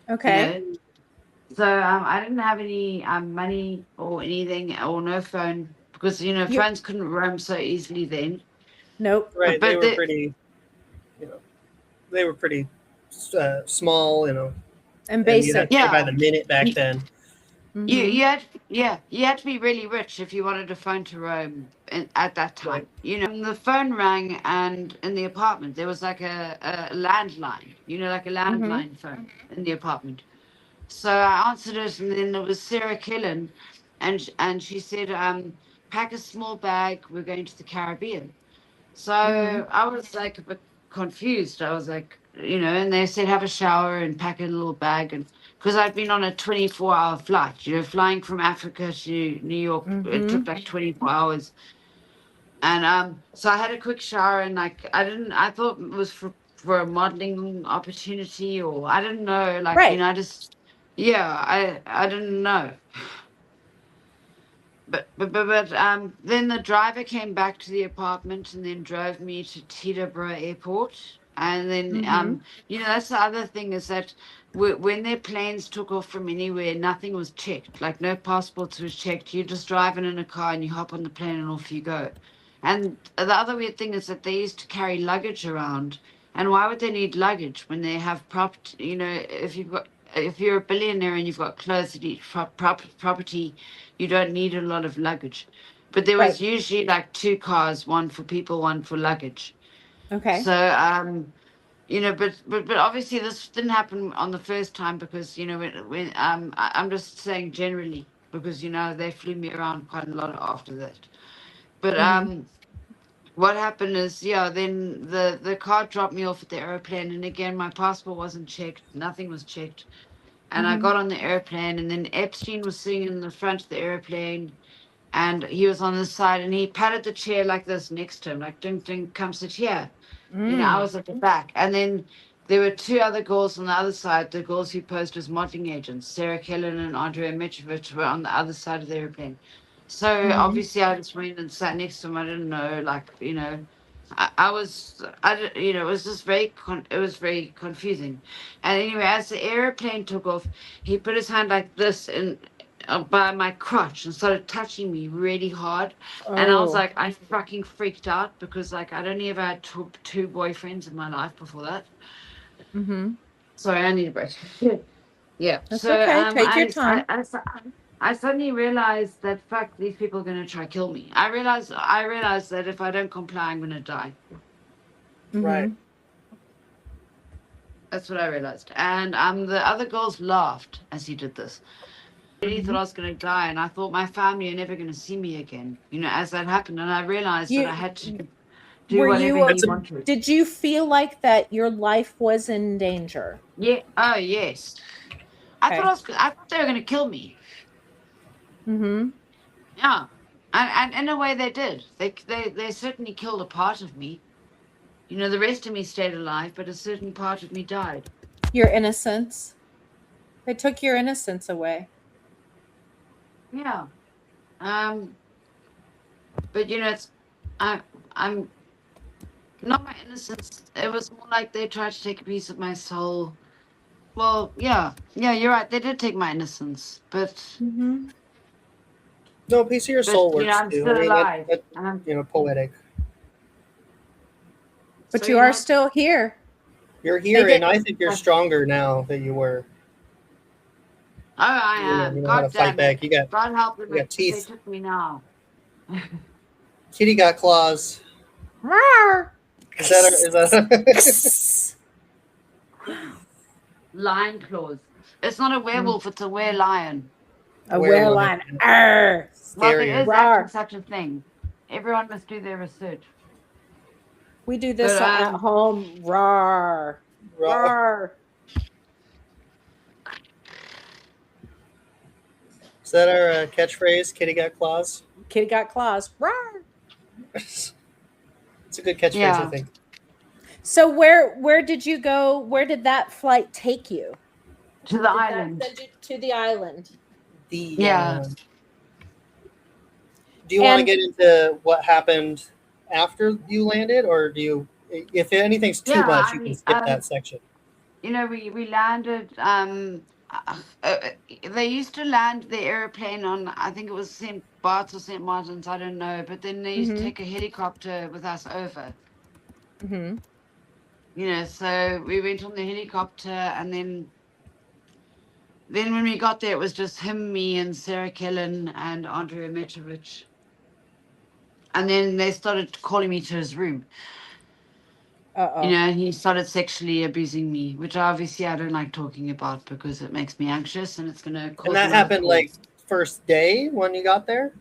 S2: You
S3: Okay.
S2: know, so I didn't have any money or anything or no phone because
S3: You
S2: phones couldn't roam so easily then.
S3: nope.
S1: Right. They
S2: But
S1: were pretty, you know, they were pretty small,
S3: And
S1: and you had
S3: basic.
S1: to pay by
S2: yeah.
S1: the minute back then.
S2: You
S3: Mm-hmm.
S2: you had you had to be really rich if you wanted a phone to roam at that
S1: Right.
S2: time. The phone rang, and in the apartment there was like a landline, like a
S3: Mm-hmm.
S2: landline phone in the apartment. So I answered it, and then it was Sarah Killen, and she said, "Pack a small bag. We're going to the Caribbean." So
S3: Mm-hmm.
S2: I was like a bit confused. I was like, and they said have a shower and pack a little bag, and because I'd been on a 24-hour flight, flying from Africa to New York, it
S3: Mm-hmm.
S2: took like 24 hours, and so I had a quick shower, and like I thought it was for a modeling opportunity, or I didn't know, like
S3: Right.
S2: I just yeah, I didn't know. But then the driver came back to the apartment and then drove me to Teterboro Airport. And then,
S3: Mm-hmm.
S2: that's the other thing is that when their planes took off from anywhere, nothing was checked. Like no passports was checked. You're just driving in a car and you hop on the plane and off you go. And the other weird thing is that they used to carry luggage around. And why would they need luggage when they have property? If you're a billionaire and you've got clothes that eat property, you don't need a lot of luggage. But there
S3: Right.
S2: was usually like two cars, one for people, one for luggage.
S3: Okay.
S2: So but obviously this didn't happen on the first time because I'm just saying generally because they flew me around quite a lot after that. But
S3: Mm-hmm.
S2: what happened is then the car dropped me off at the airplane, and again my passport wasn't checked, nothing was checked. And I
S3: Mm-hmm.
S2: got on the airplane, and then Epstein was sitting in the front of the airplane, and he was on the side, and he patted the chair like this next to him, like ding ding, come sit here. I
S3: Mm.
S2: was at the back, and then there were two other girls on the other side, the girls who posed as modeling agents, Sarah Kellen and Andrea Mitrovic, were on the other side of the airplane. So
S3: Mm-hmm.
S2: obviously I just went and sat next to him. I didn't know, like I was, it was just it was very confusing. And anyway, as the airplane took off, he put his hand like this in by my crotch and started touching me really hard. And I was
S3: Oh.
S2: like, I fucking freaked out because like I'd only ever had two boyfriends in my life before that.
S3: Mm-hmm.
S2: Sorry, I need a break. Yeah.
S3: That's
S2: So
S3: okay. Take your time.
S2: I suddenly realized that fuck, these people are gonna try kill me. I realized that if I don't comply, I'm gonna die.
S1: Right.
S3: Mm-hmm.
S2: That's what I realized. And the other girls laughed as he did this. I really
S3: Mm-hmm.
S2: thought I was gonna die, and I thought my family are never gonna see me again. As that happened, and I realized that I
S3: You
S2: had to do
S3: were
S2: whatever
S3: you
S2: he
S1: That's a
S2: wanted.
S3: did you feel like that your life was in danger?
S2: Yeah. Oh yes.
S3: Okay.
S2: I thought they were gonna kill me.
S3: Mm-hmm.
S2: Yeah. And in a way they did. They certainly killed a part of me. The rest of me stayed alive, but a certain part of me died.
S3: Your innocence. They took your innocence away.
S2: Yeah. Um. But it's I I'm not my innocence. It was more like they tried to take a piece of my soul. Well, yeah, you're right. They did take my innocence,
S3: Mm-hmm.
S1: no piece of your soul works
S2: I'm
S1: too. I
S2: still
S1: mean
S2: alive,
S1: that
S2: and I'm
S1: poetic.
S3: But
S2: so
S3: you are still here.
S1: You're
S3: They
S1: here,
S3: did.
S1: and I think you're stronger now than you were.
S2: Oh, I
S1: You
S2: am.
S1: know how to
S2: God
S1: fight
S2: damn it.
S1: back. You got
S2: God help them
S1: you got
S2: if they
S1: teeth.
S2: took me now.
S1: Kitty got claws.
S3: Rawr.
S1: Is that
S2: Lion claws. It's not a
S3: Mm.
S2: werewolf, it's a were-lion.
S3: A
S1: werewolf?
S3: werewolf. Arr.
S2: Well, there
S1: Scarier.
S2: is actually
S3: Rawr.
S2: such a thing. Everyone must do their research.
S3: We do
S2: But
S3: this at home. Rawr. Rawr.
S1: Is that our catchphrase? Kitty got claws.
S3: Kitty got claws. Rawr.
S1: It's a good catchphrase, I
S2: yeah.
S1: think.
S3: So where did you go? Where did that flight take you?
S2: To the
S3: Did
S2: island.
S3: that send you to the island?
S2: Yeah.
S1: Do you want to
S3: And-
S1: get into what happened after you landed, or do you, if anything's too
S2: Yeah,
S1: much,
S2: I
S1: you can
S2: mean,
S1: skip that section?
S2: You know, we landed. They used to land the airplane on, I think it was St. Bart's or St. Martin's, I don't know. But then they used to take a helicopter with us over.
S3: Mm-hmm.
S2: You know, so we went on the helicopter, and then when we got there, it was just him, me, and Sarah Kellen and Andrea Mitrovic. And then they started calling me to his room.
S3: Uh-oh.
S2: You know, and he started sexually abusing me, which obviously I don't like talking about because it makes me anxious and it's going to cause.
S1: And that happened like first day when you got there?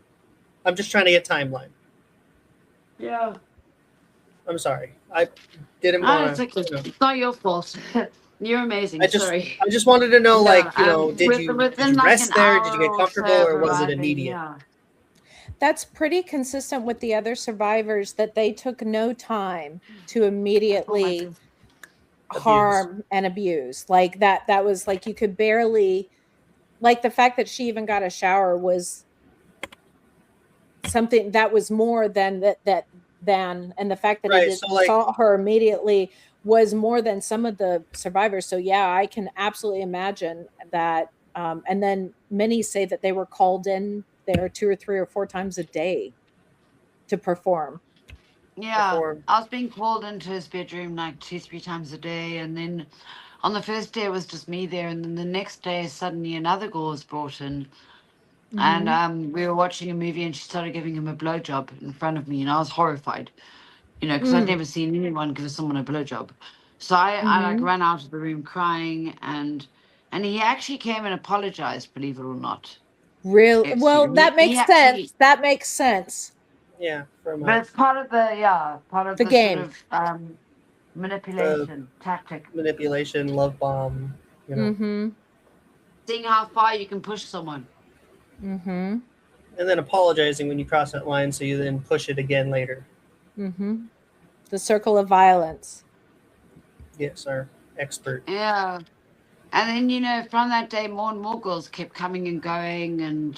S1: I'm just trying to get timeline.
S2: Yeah.
S1: I'm sorry. I didn't
S2: Ah,
S1: want
S2: it's
S1: to.
S2: okay. It's not your fault. You're amazing. Sorry.
S1: I just wanted to know,
S2: Yeah,
S1: like, did you
S2: within like
S1: rest
S2: an
S1: there? Did you
S2: hour
S1: get
S2: or
S1: comfortable,
S2: so of
S1: or was it
S2: arriving,
S1: immediate?
S2: yeah.
S3: That's pretty consistent with the other survivors, that they took no time to immediately harm and abuse. Like that was like, you could barely, like, the fact that she even got a shower was something that was more than and the fact that
S1: Right,
S3: he
S1: so, like,
S3: saw her immediately was more than some of the survivors. So yeah, I can absolutely imagine that. And then many say that they were called in there 2 or 3 or 4 times a day to perform.
S2: Yeah, I was being called into his bedroom like 2, 3 times a day, and then on the first day it was just me there, and then the next day suddenly another girl was brought in, and we were watching a movie, and she started giving him a blowjob in front of me, and I was horrified, you know, because I'd never seen anyone give someone a blowjob. So I like ran out of the room crying, and he actually came and apologized, believe it or not.
S3: Really? Well, that makes sense. That makes sense.
S1: Yeah,
S2: but it's part of the
S3: game.
S2: sort of manipulation tactic.
S1: Manipulation, love bomb,
S2: Seeing how far you can push someone.
S1: And then apologizing when you cross that line, so you then push it again later.
S3: The circle of violence.
S1: Yes, our expert.
S2: Yeah. And then, you know, from that day, more and more girls kept coming and going,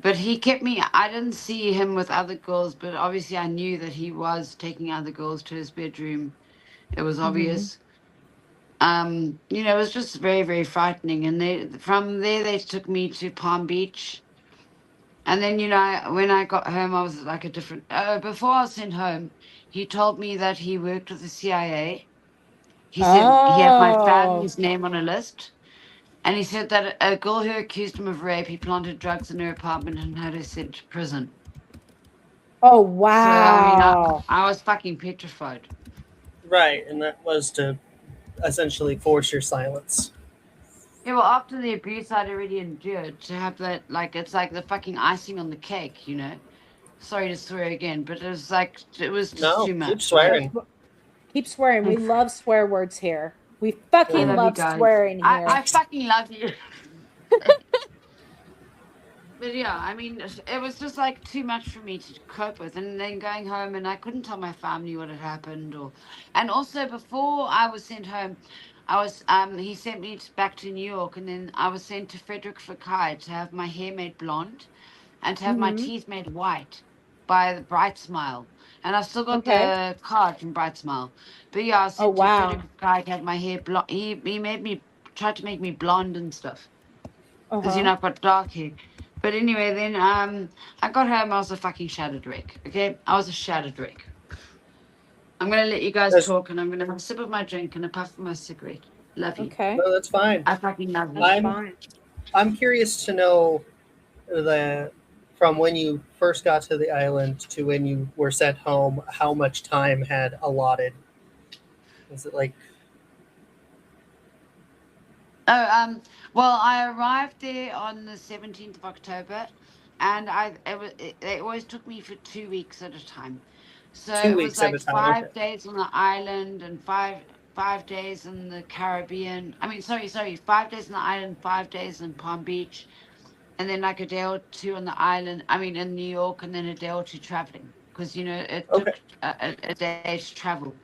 S2: but he kept me. I didn't see him with other girls, but obviously I knew that he was taking other girls to his bedroom. It was obvious. You know, it was just very, very frightening. And from there they took me to Palm Beach. And then, you know, when I got home, I was like a different. Before I was sent home, he told me that he worked with the CIA. He said he had my family's name on a list. And he said that a girl who accused him of rape, he planted drugs in her apartment and had her sent to prison.
S3: Oh, wow.
S2: So, I mean, I was fucking petrified.
S1: Right, and that was to essentially force your silence.
S2: Yeah, well, after the abuse I'd already endured, to have that, like, it's like the fucking icing on the cake, you know? Sorry to swear again, but it was like, it was just too much.
S1: Keep swearing.
S3: Keep swearing. We love swear words here. We fucking love swearing here.
S2: I fucking love you. But yeah, I mean, it was just like too much for me to cope with. And then going home, and I couldn't tell my family what had happened. And also, before I was sent home, he sent me back to New York, and then I was sent to Frederick Fekkai to have my hair made blonde and to have my teeth made white by the Bright Smile. And I've still got the card from Bright Smile. But yeah, I was sent to Frederick Fekkai to have my hair blonde. He tried to make me blonde and stuff. Because, you know, I've got dark hair. But anyway, then I got home. I was a fucking shattered wreck. Okay, I was a shattered wreck. I'm gonna let you guys talk, and I'm gonna have a sip of my drink and a puff of my cigarette. Love you.
S3: Okay.
S1: No, that's fine.
S2: I fucking love you.
S1: I'm curious to know from when you first got to the island to when you were sent home, how much time had allotted? Was it like?
S2: Oh, well, I arrived there on the 17th of October, and it always took me for 2 weeks at a time. So it was like 5 days on the island and five days in the Caribbean. I mean, sorry, 5 days on the island, 5 days in Palm Beach, and then like a day or two on the island. I mean, in New York, and then a day or two traveling, because you know it took a day to travel.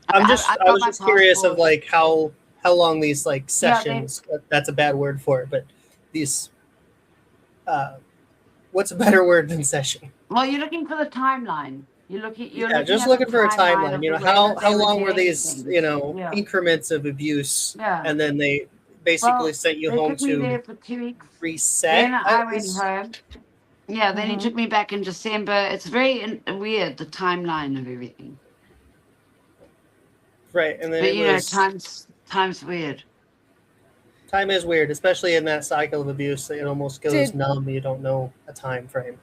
S1: I
S2: got
S1: was
S2: my
S1: just curious of
S2: passport.
S1: like how long these like
S2: Yeah,
S1: sessions. That's a bad word for it, but these. What's a better word than session?
S2: well, you're looking for the timeline. You're
S1: Yeah,
S2: looking
S1: just
S2: at the
S1: looking for a
S2: timeline
S1: timeline.
S2: of
S1: You
S2: the
S1: know,
S2: way that
S1: how
S2: they were
S1: long were
S2: doing
S1: these,
S2: things. Yeah.
S1: increments of abuse,
S2: Yeah.
S1: and then they basically
S2: Well,
S1: sent you
S2: they
S1: home
S2: took me
S1: to
S2: there for 2 weeks.
S1: reset?
S2: Then I went home. Yeah, then he
S3: Mhm.
S2: took me back in December. It's very weird, the timeline of everything.
S1: Right, and then
S2: But
S1: it
S2: you know,
S1: was
S2: time's weird.
S1: time is weird, especially in that cycle of abuse. It almost goes
S3: Did
S1: numb. You don't know a time frame.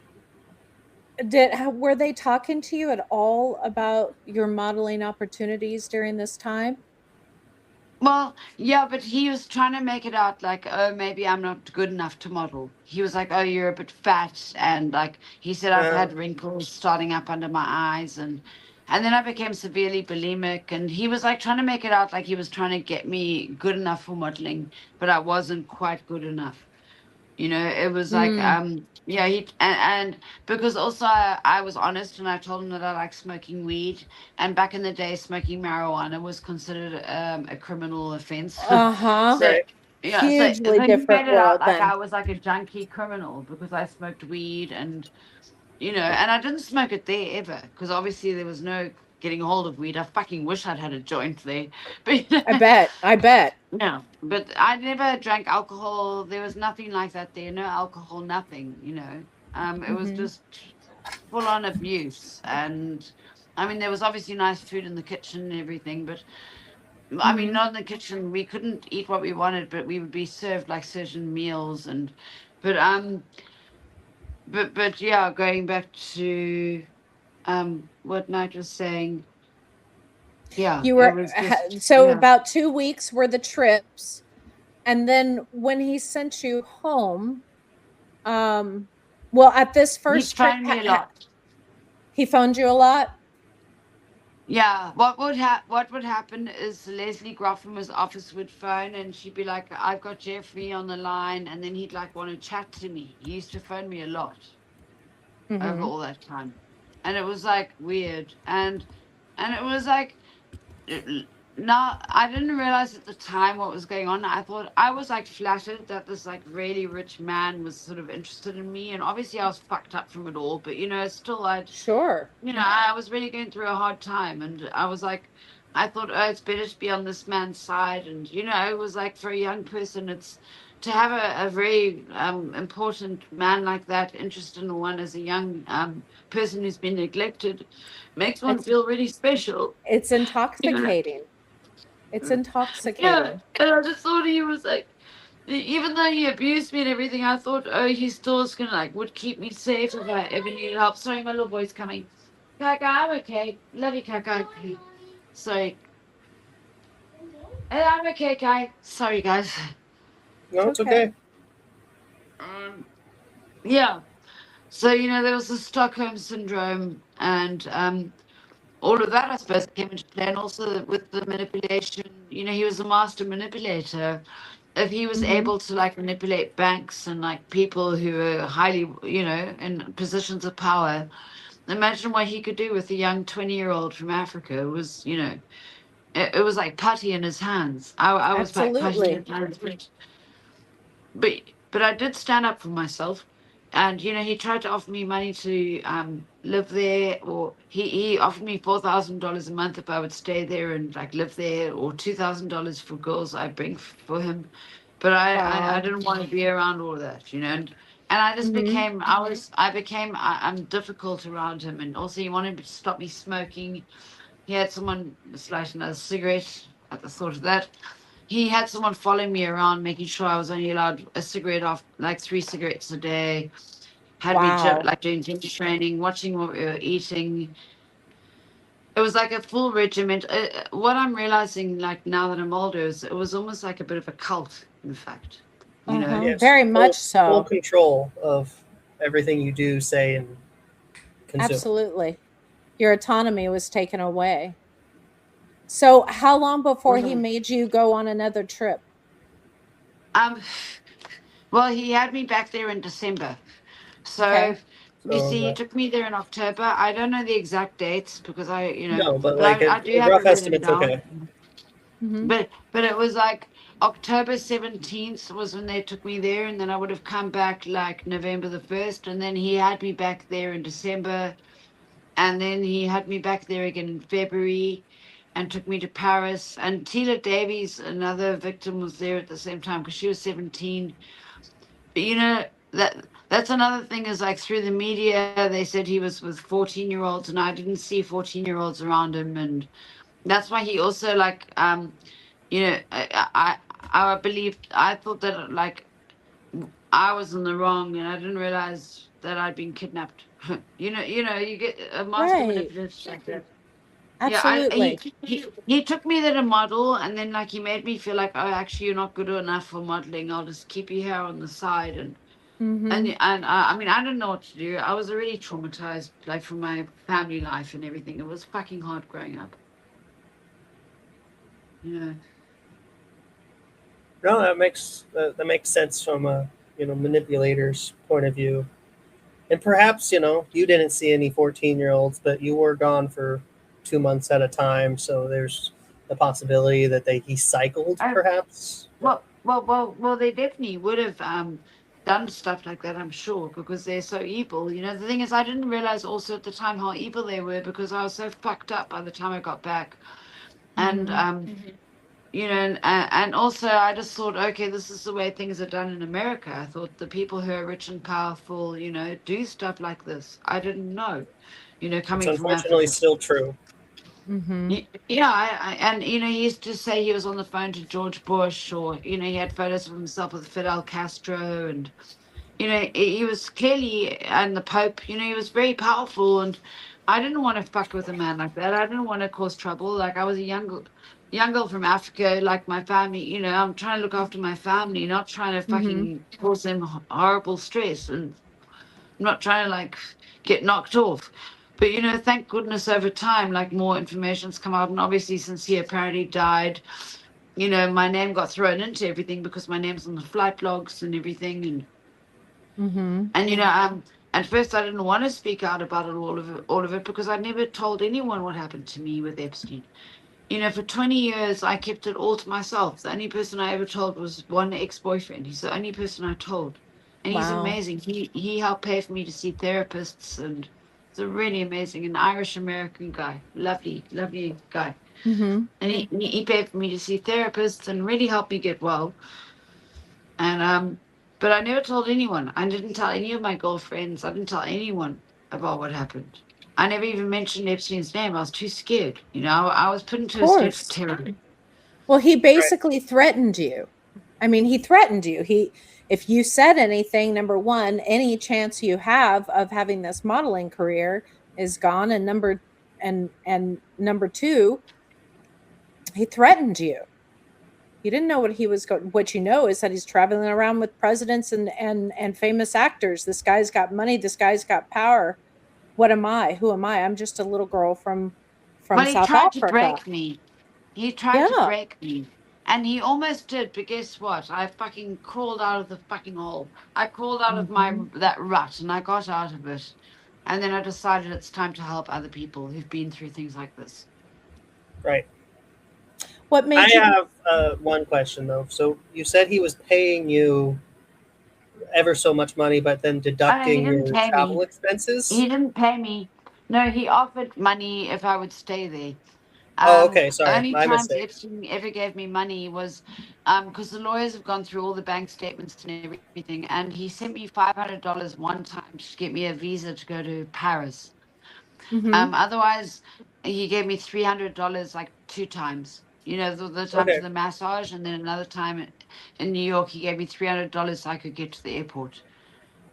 S3: were they talking to you at all about your modeling opportunities during this time?
S2: Well, yeah, but he was trying to make it out like, oh, maybe I'm not good enough to model. He was like, oh, you're a bit fat, and like he said, I've
S1: Uh,
S2: had wrinkles starting up under my eyes, and then I became severely bulimic, and he was like trying to make it out like he was trying to get me good enough for modeling, but I wasn't quite good enough. You know, it was like,
S3: Mm.
S2: yeah, and because also I was honest and I told him that I like smoking weed. And back in the day, smoking marijuana was considered a criminal offense.
S3: Uh-huh.
S2: So,
S1: right.
S2: yeah, so
S3: Hugely
S2: he
S3: different
S2: made it out
S3: world
S2: like
S3: then.
S2: I was like a junkie criminal because I smoked weed and, you know, and I didn't smoke it there ever because obviously there was no getting hold of weed. I fucking wish I'd had a joint there. But,
S3: I bet. I bet.
S2: no, but I never drank alcohol. There was nothing like that there. No alcohol, nothing, you know. It was
S3: Mhm.
S2: just full on abuse. And I mean, there was obviously nice food in the kitchen and everything, but I mean,
S3: Mhm.
S2: not in the kitchen. We couldn't eat what we wanted, but we would be served like certain meals. And, but, but yeah, going back to, what Knight was saying, yeah,
S3: You
S2: it
S3: were
S2: was just,
S3: so
S2: yeah.
S3: about 2 weeks were the trips, and then when he sent you home, um, well, at this
S2: He
S3: first trip,
S2: phoned me a lot.
S3: he phoned you a lot?
S2: Yeah, what would happen is Leslie Groffin's office would phone and she'd be like, "I've got Jeffrey on the line," and then he'd like want to chat to me. He used to phone me a lot over
S3: Mhm.
S2: all that time, and it was like weird, and it was like now I didn't realize at the time what was going on. I thought I was like flattered that this like really rich man was sort of interested in me, and obviously I was fucked up from it all, but you know, still I'd
S3: Sure.
S2: you know, I was really going through a hard time, and I was like, I thought, oh, it's better to be on this man's side, and you know, it was like for a young person, it's to have a very important man like that interested in one as a young person who's been neglected makes one
S3: It's
S2: feel really special.
S3: it's
S2: You know?
S3: intoxicating. It's
S2: Yeah,
S3: intoxicating.
S2: and I just thought he was like. Even though he abused me and everything, I thought, oh, he still is gonna like would keep me safe if I ever needed help. Sorry, my little boy's coming. Kaka, I'm okay. Love you, Kaka. Sorry. I'm okay, Kai. Sorry, guys.
S3: It's
S1: No, it's
S3: okay.
S1: okay.
S2: Um, yeah. So, you know, there was the Stockholm syndrome and all of that, I suppose, came into play. And also with the manipulation, you know, he was a master manipulator. If he was
S3: Mhm.
S2: able to like manipulate banks and like people who were highly, you know, in positions of power, imagine what he could do with a young 20-year-old from Africa. It was, you know, it was like putty in his hands. I was like putty in
S3: Absolutely.
S2: his hands. But but I did stand up for myself. And you know, he tried to offer me money to live there, or he offered me $4,000 a month if I would stay there and like live there, or $2,000 for girls I bring for him. But I
S3: Wow.
S2: didn't want to be around all of that, you know. And I just
S3: Mhm.
S2: became I'm difficult around him, and also he wanted to stop me smoking. He had someone slash another cigarette at the thought of that. He had someone following me around, making sure I was only allowed a cigarette off, like 3 cigarettes a day. Had me
S3: Wow.
S2: like doing gym training, watching what we were eating. It was like a full regiment. What I'm realizing, like now that I'm older, is it was almost like a bit of a cult. In fact, you know.
S3: Uh-huh.
S1: Yes,
S3: Very much
S1: full
S3: so.
S1: control of everything you do, say, and consume.
S3: Absolutely. Your autonomy was taken away. So, how long before he
S2: Mhm.
S3: made you go on another trip?
S2: Um. Well, he had me back there in December, so
S3: Okay.
S2: You
S1: So
S2: see, he took me there in October. I don't know the exact dates because
S1: no, but
S2: but
S1: like
S2: I do
S1: a
S2: have
S1: rough
S2: it written
S1: estimate's
S2: down.
S1: okay.
S3: Mhm.
S2: But it was like October 17th was when they took me there, and then I would have come back like November the 1st, and then he had me back there in December, and then he had me back there again in February, and took me to Paris. And Tila Davies, another victim, was there at the same time because she was 17. But that's another thing is like through the media they said he was with 14-year-olds, and I didn't see 14-year-olds around him, and that's why he also like I believed I thought that like I was in the wrong, and I didn't realize that I'd been kidnapped. You get a master
S3: Right.
S2: manipulative like that. Yeah,
S3: Absolutely.
S2: he took me there to model, and then like he made me feel like, oh, actually you're not good enough for modeling. I'll just keep you here on the side, and
S3: Mhm.
S2: I mean I didn't know what to do. I was already traumatized like from my family life and everything. It was fucking hard growing up. Yeah.
S1: No, that makes sense from a manipulator's point of view. And perhaps you didn't see any 14-year-olds, but you were gone for 2 months at a time, so there's the possibility that he cycled,
S2: I,
S1: perhaps.
S2: well, they definitely would have done stuff like that, I'm sure, because they're so evil. The thing is, I didn't realize also at the time how evil they were because I was so fucked up by the time I got back. And and also I just thought, okay, this is the way things are done in America. I thought the people who are rich and powerful, do stuff like this. I didn't know,
S1: It's
S2: coming from
S1: unfortunately
S2: Africa.
S1: still true.
S3: Mhm.
S2: Yeah, and he used to say he was on the phone to George Bush, or he had photos of himself with Fidel Castro, and he was clearly, and the Pope. He was very powerful, and I didn't want to fuck with a man like that. I didn't want to cause trouble. Like I was a young girl from Africa, like my family. I'm trying to look after my family, not trying to
S3: Mhm.
S2: fucking cause them horrible stress, and I'm not trying to like get knocked off. But thank goodness over time, like more information's come out, and obviously since he apparently died, my name got thrown into everything because my name's on the flight logs and everything,
S3: Mhm.
S2: and at first I didn't want to speak out about it, all of it, because I never told anyone what happened to me with Epstein. For 20 years, I kept it all to myself. The only person I ever told was one ex-boyfriend. He's the only person I told. And he's
S3: Wow.
S2: amazing. He helped pay for me to see therapists, and he's a really amazing, an Irish-American guy. Lovely, lovely guy.
S3: Mhm.
S2: And he paid for me to see therapists and really helped me get well. And but I never told anyone. I didn't tell any of my girlfriends. I didn't tell anyone about what happened. I never even mentioned Epstein's name. I was too scared. I was put
S3: Of
S2: into a state of
S3: course.
S2: terror.
S3: Well, he
S1: Right.
S3: basically threatened you. I mean, he threatened you. If you said anything, number one, any chance you have of having this modeling career is gone, and number two, he threatened you. You didn't know what he was going. What you know is that he's traveling around with presidents and famous actors. This guy's got money. This guy's got power. What am I? Who am I? I'm just a little girl from
S2: Well, he
S3: South
S2: tried to
S3: Africa.
S2: break me. He tried to
S3: Yeah.
S2: break me. And he almost did, but guess what? I fucking crawled out of the fucking hole. I crawled out of
S3: Hmm.
S2: that rut, and I got out of it. And then I decided it's time to help other people who've been through things like this.
S1: Right.
S3: What
S1: I
S3: made you?
S1: have one question though. So you said he was paying you ever so much money, but then
S2: Oh no, he
S1: deducting
S2: didn't
S1: your
S2: pay
S1: travel
S2: me.
S1: expenses.
S2: He didn't pay me. No, he offered money if I would stay there.
S1: Oh, okay. Sorry,
S2: Only
S1: my
S2: times
S1: mistake.
S2: Epstein ever gave me money was because the lawyers have gone through all the bank statements and everything, and he sent me $500 one time to get me a visa to go to Paris.
S3: Hmm.
S2: Otherwise, he gave me $300 like two times. The time
S1: Okay.
S2: for the massage, and then another time in New York, he gave me $300 so I could get to the airport.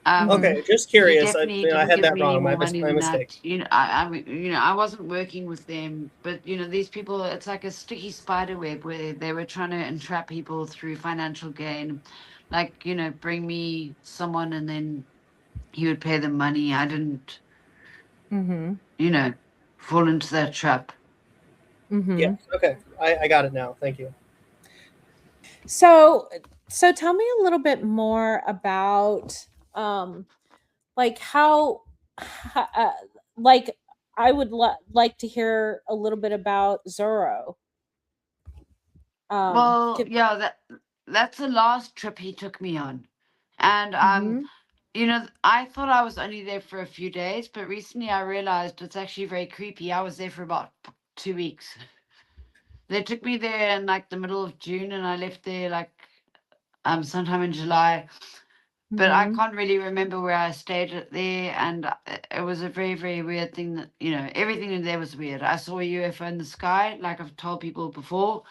S3: Hmm.
S1: Okay. Just
S2: He
S1: curious.
S2: definitely
S1: I
S2: didn't
S1: had
S2: give
S1: that
S2: me any
S1: wrong.
S2: more money
S1: My
S2: than
S1: mistake.
S2: that. I mean, I wasn't working with them, but these people, it's like a sticky spider web where they were trying to entrap people through financial gain, like bring me someone and then he would pay them money. I didn't,
S3: Hmm.
S2: you know, fall into that trap.
S1: Yeah.
S3: Hmm.
S1: Okay. I got it now. Thank you.
S3: So, so tell me a little bit more about, um, like how like I would like to hear a little bit about Zorro.
S2: Well, yeah, that's the last trip he took me on. And
S3: Mhm.
S2: you know, I thought I was only there for a few days, but recently I realized it's actually very creepy. I was there for about 2 weeks. They took me there in like the middle of June, and I left there like sometime in July. But I
S3: Mhm.
S2: can't really remember where I stayed there, and it was a very, very weird thing that, you know, everything in there was weird. I saw a UFO in the sky, like I've told people before.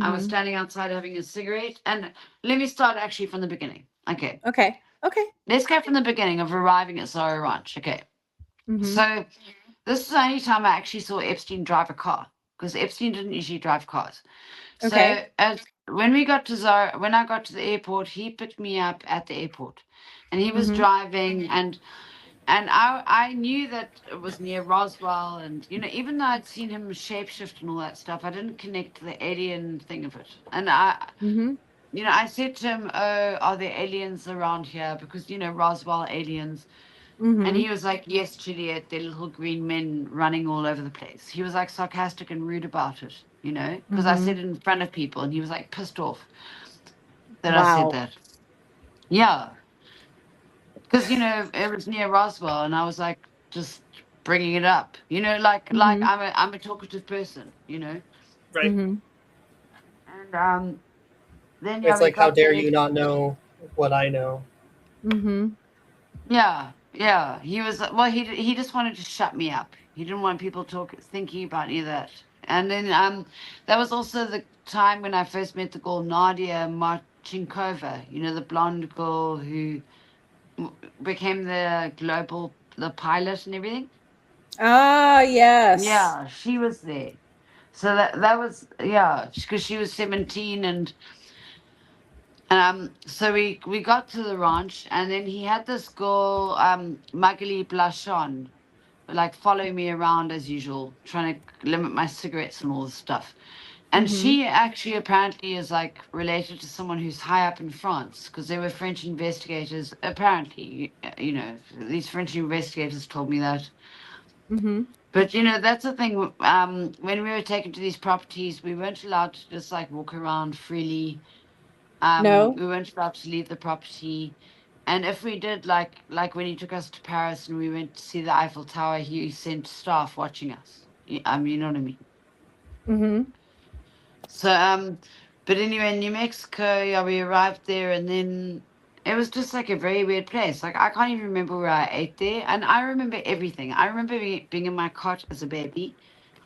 S2: I was
S3: Mhm.
S2: standing outside having a cigarette, and let me start actually from the beginning. Okay,
S3: Okay. Okay.
S2: let's go from the beginning of arriving at Zorro Ranch. Okay,
S3: Mhm.
S2: so this is the only time I actually saw Epstein drive a car, because Epstein didn't usually drive cars.
S3: Okay.
S2: So as when we got to Zorro, when I got to the airport, he picked me up at the airport, and he was
S3: Mhm.
S2: driving, and I knew that it was near Roswell, and you know, even though I'd seen him shapeshift and all that stuff, I didn't connect to the alien thing of it. And
S3: Mhm.
S2: you know, I said to him, "Oh, are there aliens around here?" Because you know, Roswell aliens. And
S3: Mhm.
S2: he was like, "Yes, Juliet, they're little green men running all over the place." He was like sarcastic and rude about it, you know, because I said
S3: Mhm.
S2: it in front of people, and he was like pissed off that I said
S3: Wow.
S2: that. Yeah, because you know it was near Roswell, and I was like just bringing it up, you know, like
S3: Mhm.
S2: I'm a talkative person, you know,
S1: Right.
S3: Mhm.
S2: and then yeah,
S1: It's
S2: we
S1: like, how
S2: got
S1: dare
S2: there.
S1: you not know what I know?
S3: Mhm.
S2: Yeah, yeah. He was well. He just wanted to shut me up. He didn't want people thinking about any of that. And then that was also the time when I first met the girl Nadia Marchinkova. You know, the blonde girl who became the pilot and everything.
S3: Ah, yes.
S2: Yeah, she was there. So that was, yeah, because she was 17. And so we got to the ranch, and then he had this girl Magali Blachon like follow me around as usual, trying to limit my cigarettes and all this stuff. And
S3: Mhm.
S2: she actually apparently is like related to someone who's high up in France, because there were French investigators. Apparently, you know, these French investigators told me that.
S3: Mhm.
S2: But you know, that's the thing. When we were taken to these properties, we weren't allowed to just like walk around freely.
S3: No.
S2: We weren't allowed to leave the property. And if we did, like when he took us to Paris and we went to see the Eiffel Tower, he sent staff watching us. You know what I mean?
S3: Mhm.
S2: So but anyway, in New Mexico, yeah, we arrived there, and then it was just like a very weird place. Like I can't even remember where I ate there, and I remember everything. I remember being in my cot as a baby.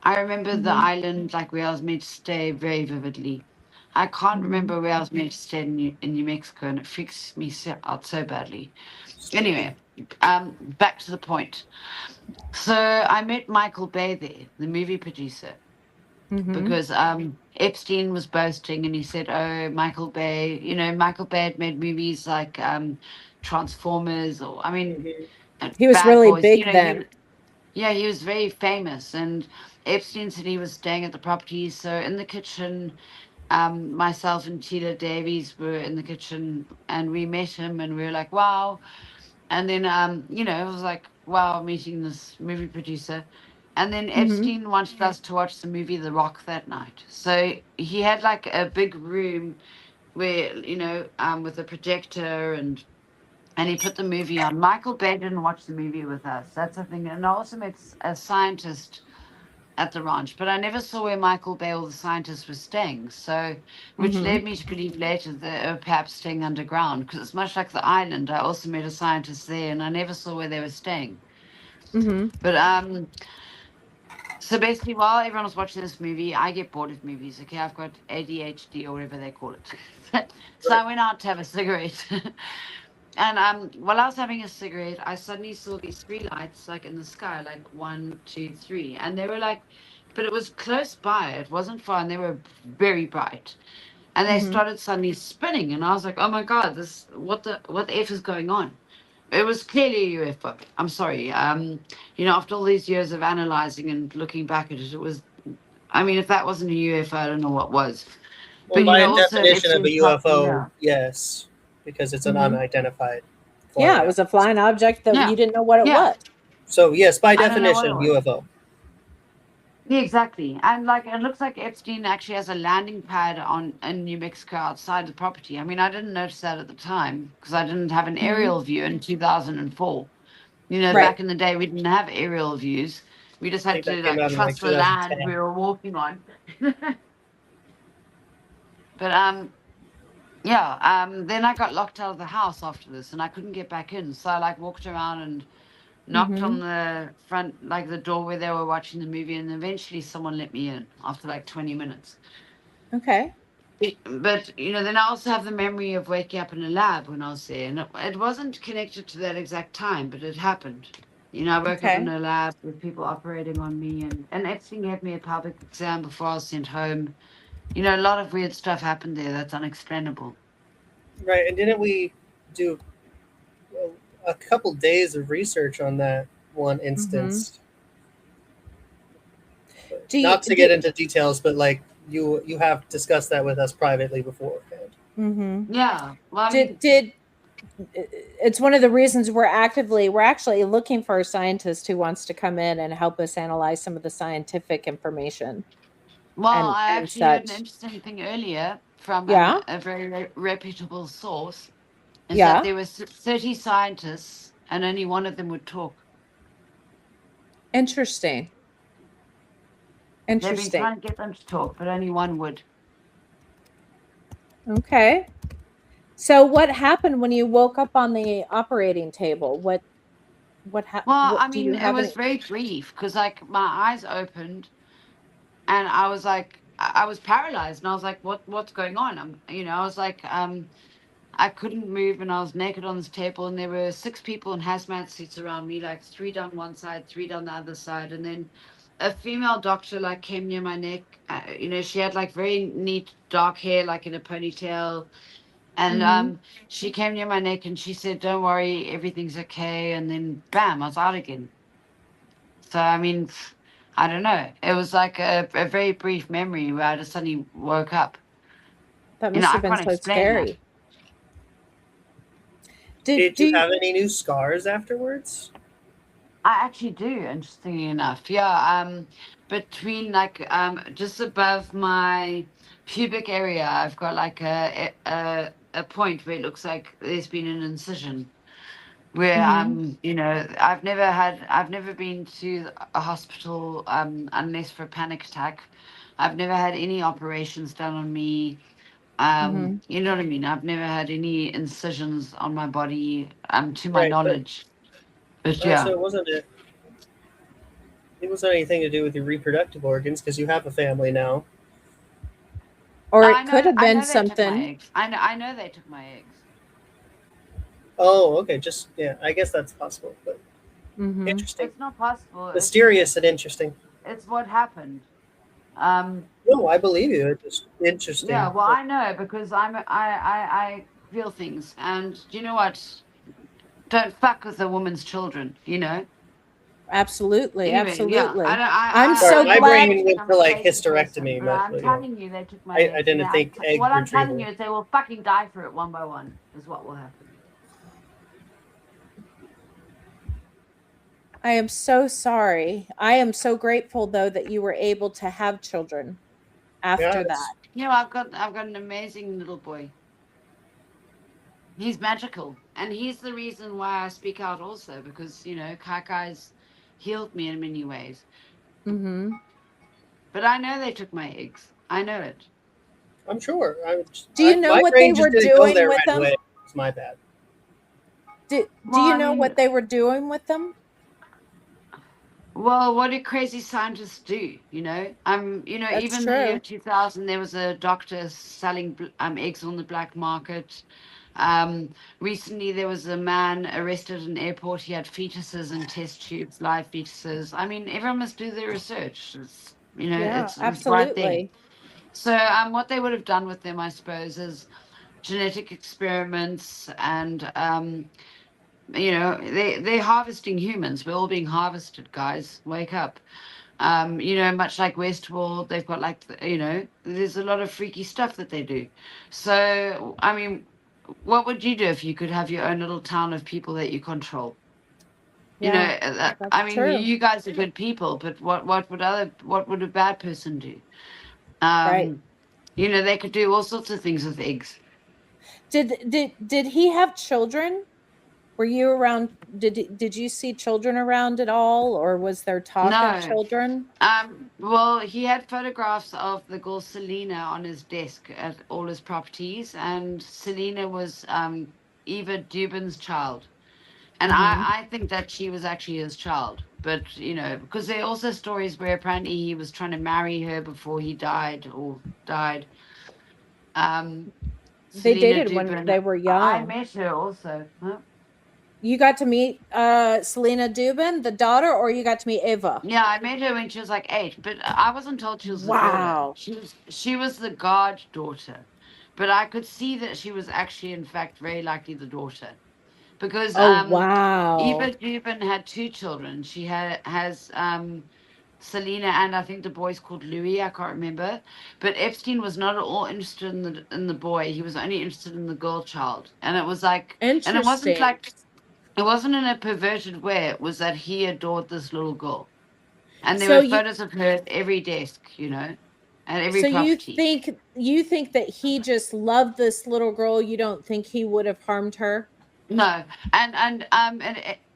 S2: I remember the
S3: Mhm.
S2: island, like where I was meant to stay, very vividly. I can't
S3: Mhm.
S2: remember where I was meant to stay in New Mexico, and it freaks me out so badly.
S1: Spooky.
S2: Anyway, back to the point. So I met Michael Bay there, the movie producer,
S3: Mhm.
S2: because Epstein was boasting, and he said, "Oh, Michael Bay, you know, Michael Bay had made movies like Transformers, or I mean,
S1: Hmm.
S3: He was
S2: Bad
S3: really
S2: Boys." You
S3: big
S2: know,
S3: then.
S2: yeah, he was very famous, and Epstein said he was staying at the property. So in the kitchen, myself and Sheila Davies were in the kitchen, and we met him, and we were like, "Wow!" And then, you know, it was like, "Wow," meeting this movie producer. And then
S3: Mhm.
S2: Epstein wanted us to watch the movie The Rock that night. So he had like a big room where, you know, with a projector, and he put the movie on. Michael Bay didn't watch the movie with us. That's the thing. And I also met a scientist at the ranch, but I never saw where Michael Bay or the scientists were staying. So, which
S3: Mhm.
S2: led me to believe later that they were perhaps staying underground, because it's much like the island. I also met a scientist there, and I never saw where they were staying.
S3: Mhm.
S2: But so basically, while everyone was watching this movie, I get bored of movies. Okay, I've got ADHD or whatever they call it. So
S1: Right.
S2: I went out to have a cigarette. And while I was having a cigarette, I suddenly saw these three lights like in the sky, like one, two, three. And they were like, but it was close by, it wasn't far, and they were very bright. And they
S3: Mhm.
S2: started suddenly spinning, and I was like, "Oh my God, this what the F is going on?" It was clearly a UFO. I'm sorry. You know, after all these years of analyzing and looking back at it, it was, I mean, if that wasn't a UFO, I don't know what was.
S1: Well,
S2: But you
S1: by
S2: know,
S1: a
S2: also
S1: definition of a
S2: Epstein's property,
S1: UFO,
S2: yeah.
S1: yes, because it's an
S3: Mhm.
S1: unidentified
S3: Yeah,
S1: flying
S3: it was a
S1: object.
S3: flying object that
S2: Yeah.
S3: you didn't know what it
S2: Yeah.
S3: was.
S1: So yes, by
S2: I don't know what it
S1: definition,
S2: was.
S1: UFO.
S2: Yeah, exactly. And like it looks like Epstein actually has a landing pad on in New Mexico outside the property. I mean, I didn't notice that at the time because I didn't have an
S3: Mhm.
S2: aerial view in 2004. You know,
S3: Right.
S2: back in the day, we didn't have aerial views. We just
S1: I
S2: had
S1: think that
S2: to
S1: came
S2: like
S1: out in like
S2: trust the land
S1: 2010.
S2: we were walking on. But yeah, then I got locked out of the house after this, and I couldn't get back in. So I like walked around and knocked on
S3: Mhm.
S2: the front, like the door where they were watching the movie, and eventually someone let me in after like 20 minutes.
S3: Okay.
S2: But you know, then I also have the memory of waking up in a lab when I was there, and it wasn't connected to that exact time, but it happened. You know, I woke up in
S3: Okay.
S2: a lab with people operating on me, and Epstein gave me a pelvic exam before I was sent home. You know, a lot of weird stuff happened there that's unexplainable.
S1: Right, and didn't we do a couple days of research on that one
S3: Mhm.
S1: instance?
S3: Do you
S1: Not to get
S3: do
S1: into details, but like you have discussed that with us privately beforehand.
S3: mhm.
S2: Yeah, well, I mean,
S3: Did it's one of the reasons we're actually looking for a scientist who wants to come in and help us analyze some of the scientific information
S2: well,
S3: and
S2: I
S3: and
S2: actually heard an
S3: such.
S2: interesting thing earlier from
S3: Yeah.
S2: a very reputable source, is that
S3: Yeah.
S2: there were 30 scientists and only one of them would talk.
S3: Interesting.
S2: They've been
S3: Interesting.
S2: trying to get them to talk, but only one would.
S3: Okay. So what happened when you woke up on the operating table?
S2: Well, I
S3: what do
S2: mean,
S3: you
S2: it
S3: have
S2: was
S3: any?
S2: very brief because, like, my eyes opened and I was like, I was paralyzed, and I was like, what's going on? I was like, I couldn't move, and I was naked on this table, and there were 6 people in hazmat suits around me, like 3 down one side, 3 down the other side, and then a female doctor like came near my neck. She had like very neat dark hair, like in a ponytail, and
S3: Mhm.
S2: she came near my neck and she said, "Don't worry, everything's okay." And then, bam, I was out again. So I mean, I don't know. It was like a very brief memory where I just suddenly woke up.
S3: That must
S2: I
S3: have been
S2: can't
S3: so
S2: explain that.
S3: scary. Did
S1: Did
S3: do
S1: you
S3: you,
S1: have any new scars afterwards?
S2: I actually do, interestingly enough. Yeah, between like just above my pubic area, I've got like a point where it looks like there's been an incision. Where
S3: Mhm.
S2: I've never been to a hospital unless for a panic attack. I've never had any operations done on me.
S3: Mhm.
S2: You know what I mean? I've never had any incisions on my body, to my
S1: Right, but
S2: knowledge. But yeah.
S1: so it wasn't anything to do with your reproductive organs because you have a family now.
S3: Or it could have
S2: I
S3: been
S2: know they took my
S3: something.
S2: eggs. I know they took my eggs.
S1: Oh, okay, just yeah, I guess that's possible, but
S3: Mhm.
S1: interesting,
S2: It's not possible.
S1: mysterious, and interesting.
S2: It's what happened. Um,
S1: No, I believe you. It's just
S2: yeah,
S1: interesting.
S2: well, I know because I feel things, and do you know what? Don't fuck with a woman's children.
S3: Absolutely.
S2: Anyway, yeah,
S3: Absolutely. I'm
S1: Sorry,
S3: so
S2: I
S1: my
S2: don't
S3: glad.
S1: brain
S2: think
S1: went
S2: I'm
S1: to
S2: a
S1: like
S2: crazy person,
S1: hysterectomy,
S2: but
S1: but
S2: I'm
S1: you know,
S2: telling you, they took my
S1: I
S2: eggs, and
S1: didn't think egg
S2: what I'm telling
S1: retrieval.
S2: you is they will fucking die for it one by one. Is what will happen.
S3: I am so sorry. I am so grateful though that you were able to have children
S1: Yeah,
S3: after that.
S1: it's,
S2: I've got an amazing little boy. He's magical, and he's the reason why I speak out also because Kaikai's healed me in many ways.
S3: Mhm.
S2: But I know they took my eggs. I know it.
S1: I'm sure.
S3: Do you know
S1: My
S3: what they
S1: brain just
S3: were
S1: didn't go
S3: doing
S1: there
S3: with
S1: right
S3: them?
S1: away. It's my bad.
S3: Do
S2: Well,
S3: you
S2: I
S3: know
S2: mean,
S3: what they were doing with them?
S2: well, what do crazy scientists do?
S3: That's
S2: Even in the year
S3: true.
S2: 2000, there was a doctor selling eggs on the black market. Um, Recently, there was a man arrested in an airport. He had fetuses in test tubes, live fetuses. I mean, everyone must do their research.
S3: Yeah,
S2: It's right there.
S3: absolutely.
S2: So, what they would have done with them, I suppose, is genetic experiments, and they're harvesting humans. We're all being harvested, guys. Wake up. Much like Westworld, they've got like there's a lot of freaky stuff that they do. So, what would you do if you could have your own little town of people that you control? You know,
S3: Yeah,
S2: I
S3: that's
S2: mean,
S3: true.
S2: you guys are good people, but what would a bad person do?
S3: Right.
S2: You know, they could do all sorts of things with eggs.
S3: Did he have children? Were you around? Did you see children around at all, or was there talk of
S2: No.
S3: children?
S2: Well, he had photographs of the girl Selena on his desk at all his properties, and Selena was Eva Dubin's child. And
S3: Mhm.
S2: I think that she was actually his child. But, you know, because there are also stories where apparently he was trying to marry her before he died or died. Um,
S3: They
S2: Selena
S3: dated when
S2: Dubin,
S3: they were
S2: I
S3: young.
S2: met her also. Huh?
S3: You got to meet Selena Dubin, the daughter, or you got to meet Eva?
S2: Yeah, I met her when she was like 8, but I wasn't told she was the daughter.
S3: Wow.
S2: She was the goddaughter, but I could see that she was actually, in fact, very likely the daughter, because
S3: Oh, wow.
S2: Eva Dubin had 2 children. She has Selena, and I think the boy's called Louis. I can't remember, but Epstein was not at all interested in the boy. He was only interested in the girl child, and it was like, and it wasn't
S3: Interesting.
S2: like. It wasn't in a perverted way. It was that he adored this little girl. And there
S3: So
S2: were
S3: you
S2: photos of her at every desk, you know, at every
S3: so
S2: property.
S3: you think that he just loved this little girl, you don't think he would have harmed her?
S2: No,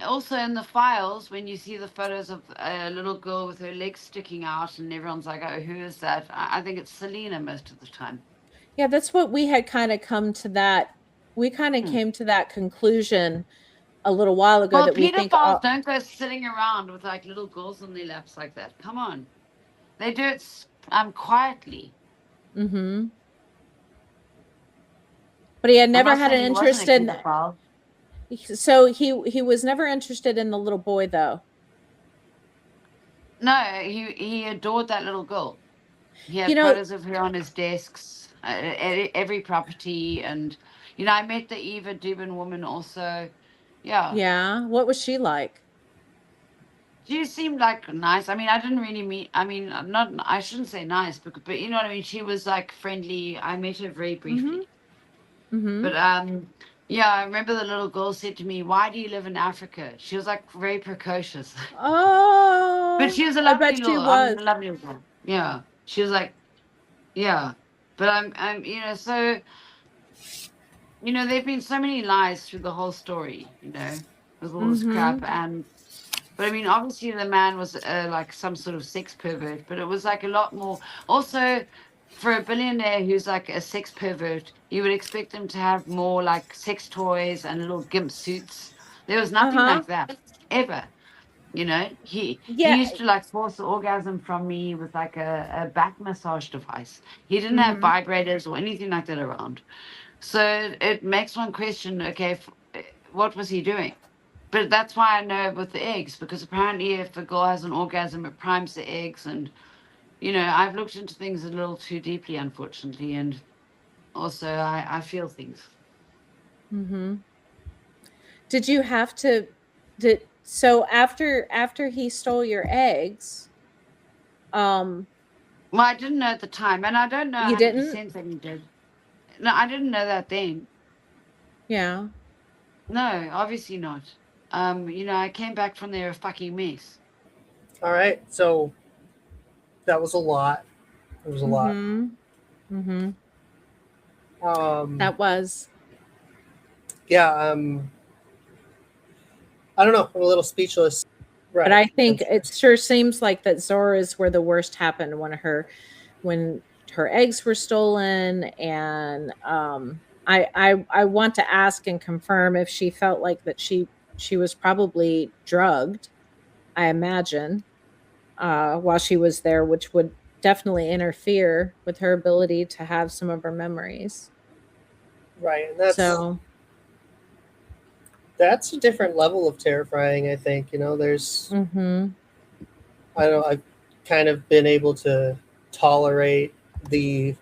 S2: also in the files, when you see the photos of a little girl with her legs sticking out, and everyone's like, "Oh, who is that?" I think it's Selena most of the time.
S3: Yeah, that's what we had kind of come to that. We kind of
S2: Hmm.
S3: came to that conclusion a little while ago
S2: Well,
S3: that we think,
S2: pedophiles don't go sitting around with like little girls on their laps like that. Come on, they do it quietly.
S3: mm-hmm. But he had
S2: I'm
S3: never
S2: not
S3: had an
S2: saying he wasn't
S3: interest
S2: a
S3: in.
S2: pedophile.
S3: So he was never interested in the little boy, though.
S2: No, he adored that little girl. He
S3: You
S2: had
S3: know,
S2: photos of her on his desks at every property, and you know, I met the Eva Dubin woman also. Yeah,
S3: yeah. What was she like?
S2: she seemed like nice. I mean, I didn't really meet. I mean, not. I shouldn't say nice, but you know what I mean. She was like friendly. I met her very
S3: Mm-hmm.
S2: briefly,
S3: Mm-hmm.
S2: but yeah, I remember the little girl said to me, "Why do you live in Africa?" She was like very precocious, but
S3: Oh,
S2: she was a
S3: I
S2: lovely
S3: bet she
S2: little. I mean,
S3: was.
S2: a lovely little girl. Yeah, she was like, yeah, but you know, so. You know, there've been so many lies through the whole story, you know, with all this
S3: Mm-hmm.
S2: crap. But I mean, obviously the man was like some sort of sex pervert, but it was like a lot more. Also, for a billionaire who's like a sex pervert, you would expect him to have more like sex toys and little gimp suits. There was nothing
S3: Uh-huh.
S2: like that ever. You know, he
S3: Yeah.
S2: used to like force the orgasm from me with like a back massage device. He didn't have
S3: Mm-hmm.
S2: vibrators or anything like that around. So it makes one question, okay, what was he doing? But that's why I know with the eggs, because apparently if a girl has an orgasm, it primes the eggs. And, you know, I've looked into things a little too deeply, unfortunately. And also I feel things.
S3: Mm-hmm. Did you have to did so after he stole your eggs, um,
S2: Well, I didn't know at the time, and I don't know
S3: you didn't?
S2: 100% that he did. No, I didn't know that then.
S3: Yeah.
S2: No, obviously not. You know, I came back from there a fucking mess.
S1: All right, so that was a lot. It was a lot.
S3: Mm-hmm. Mm-hmm.
S1: Um,
S3: That was.
S1: yeah. I don't know. I'm a little speechless. Right.
S3: But I think
S1: That's
S3: it sure seems like that Zora's where the worst happened when her eggs were stolen, and I want to ask and confirm if she felt like that she was probably drugged, I imagine, while she was there, which would definitely interfere with her ability to have some of her memories.
S1: right, and
S3: So,
S1: that's a different level of terrifying. I think there's
S3: mm-hmm,
S1: I don't know. I've kind of been able to tolerate the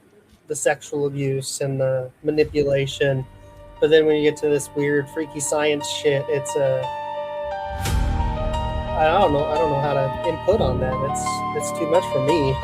S1: sexual abuse and the manipulation, but then when you get to this weird, freaky science shit, it's I don't know how to input on that. It's too much for me.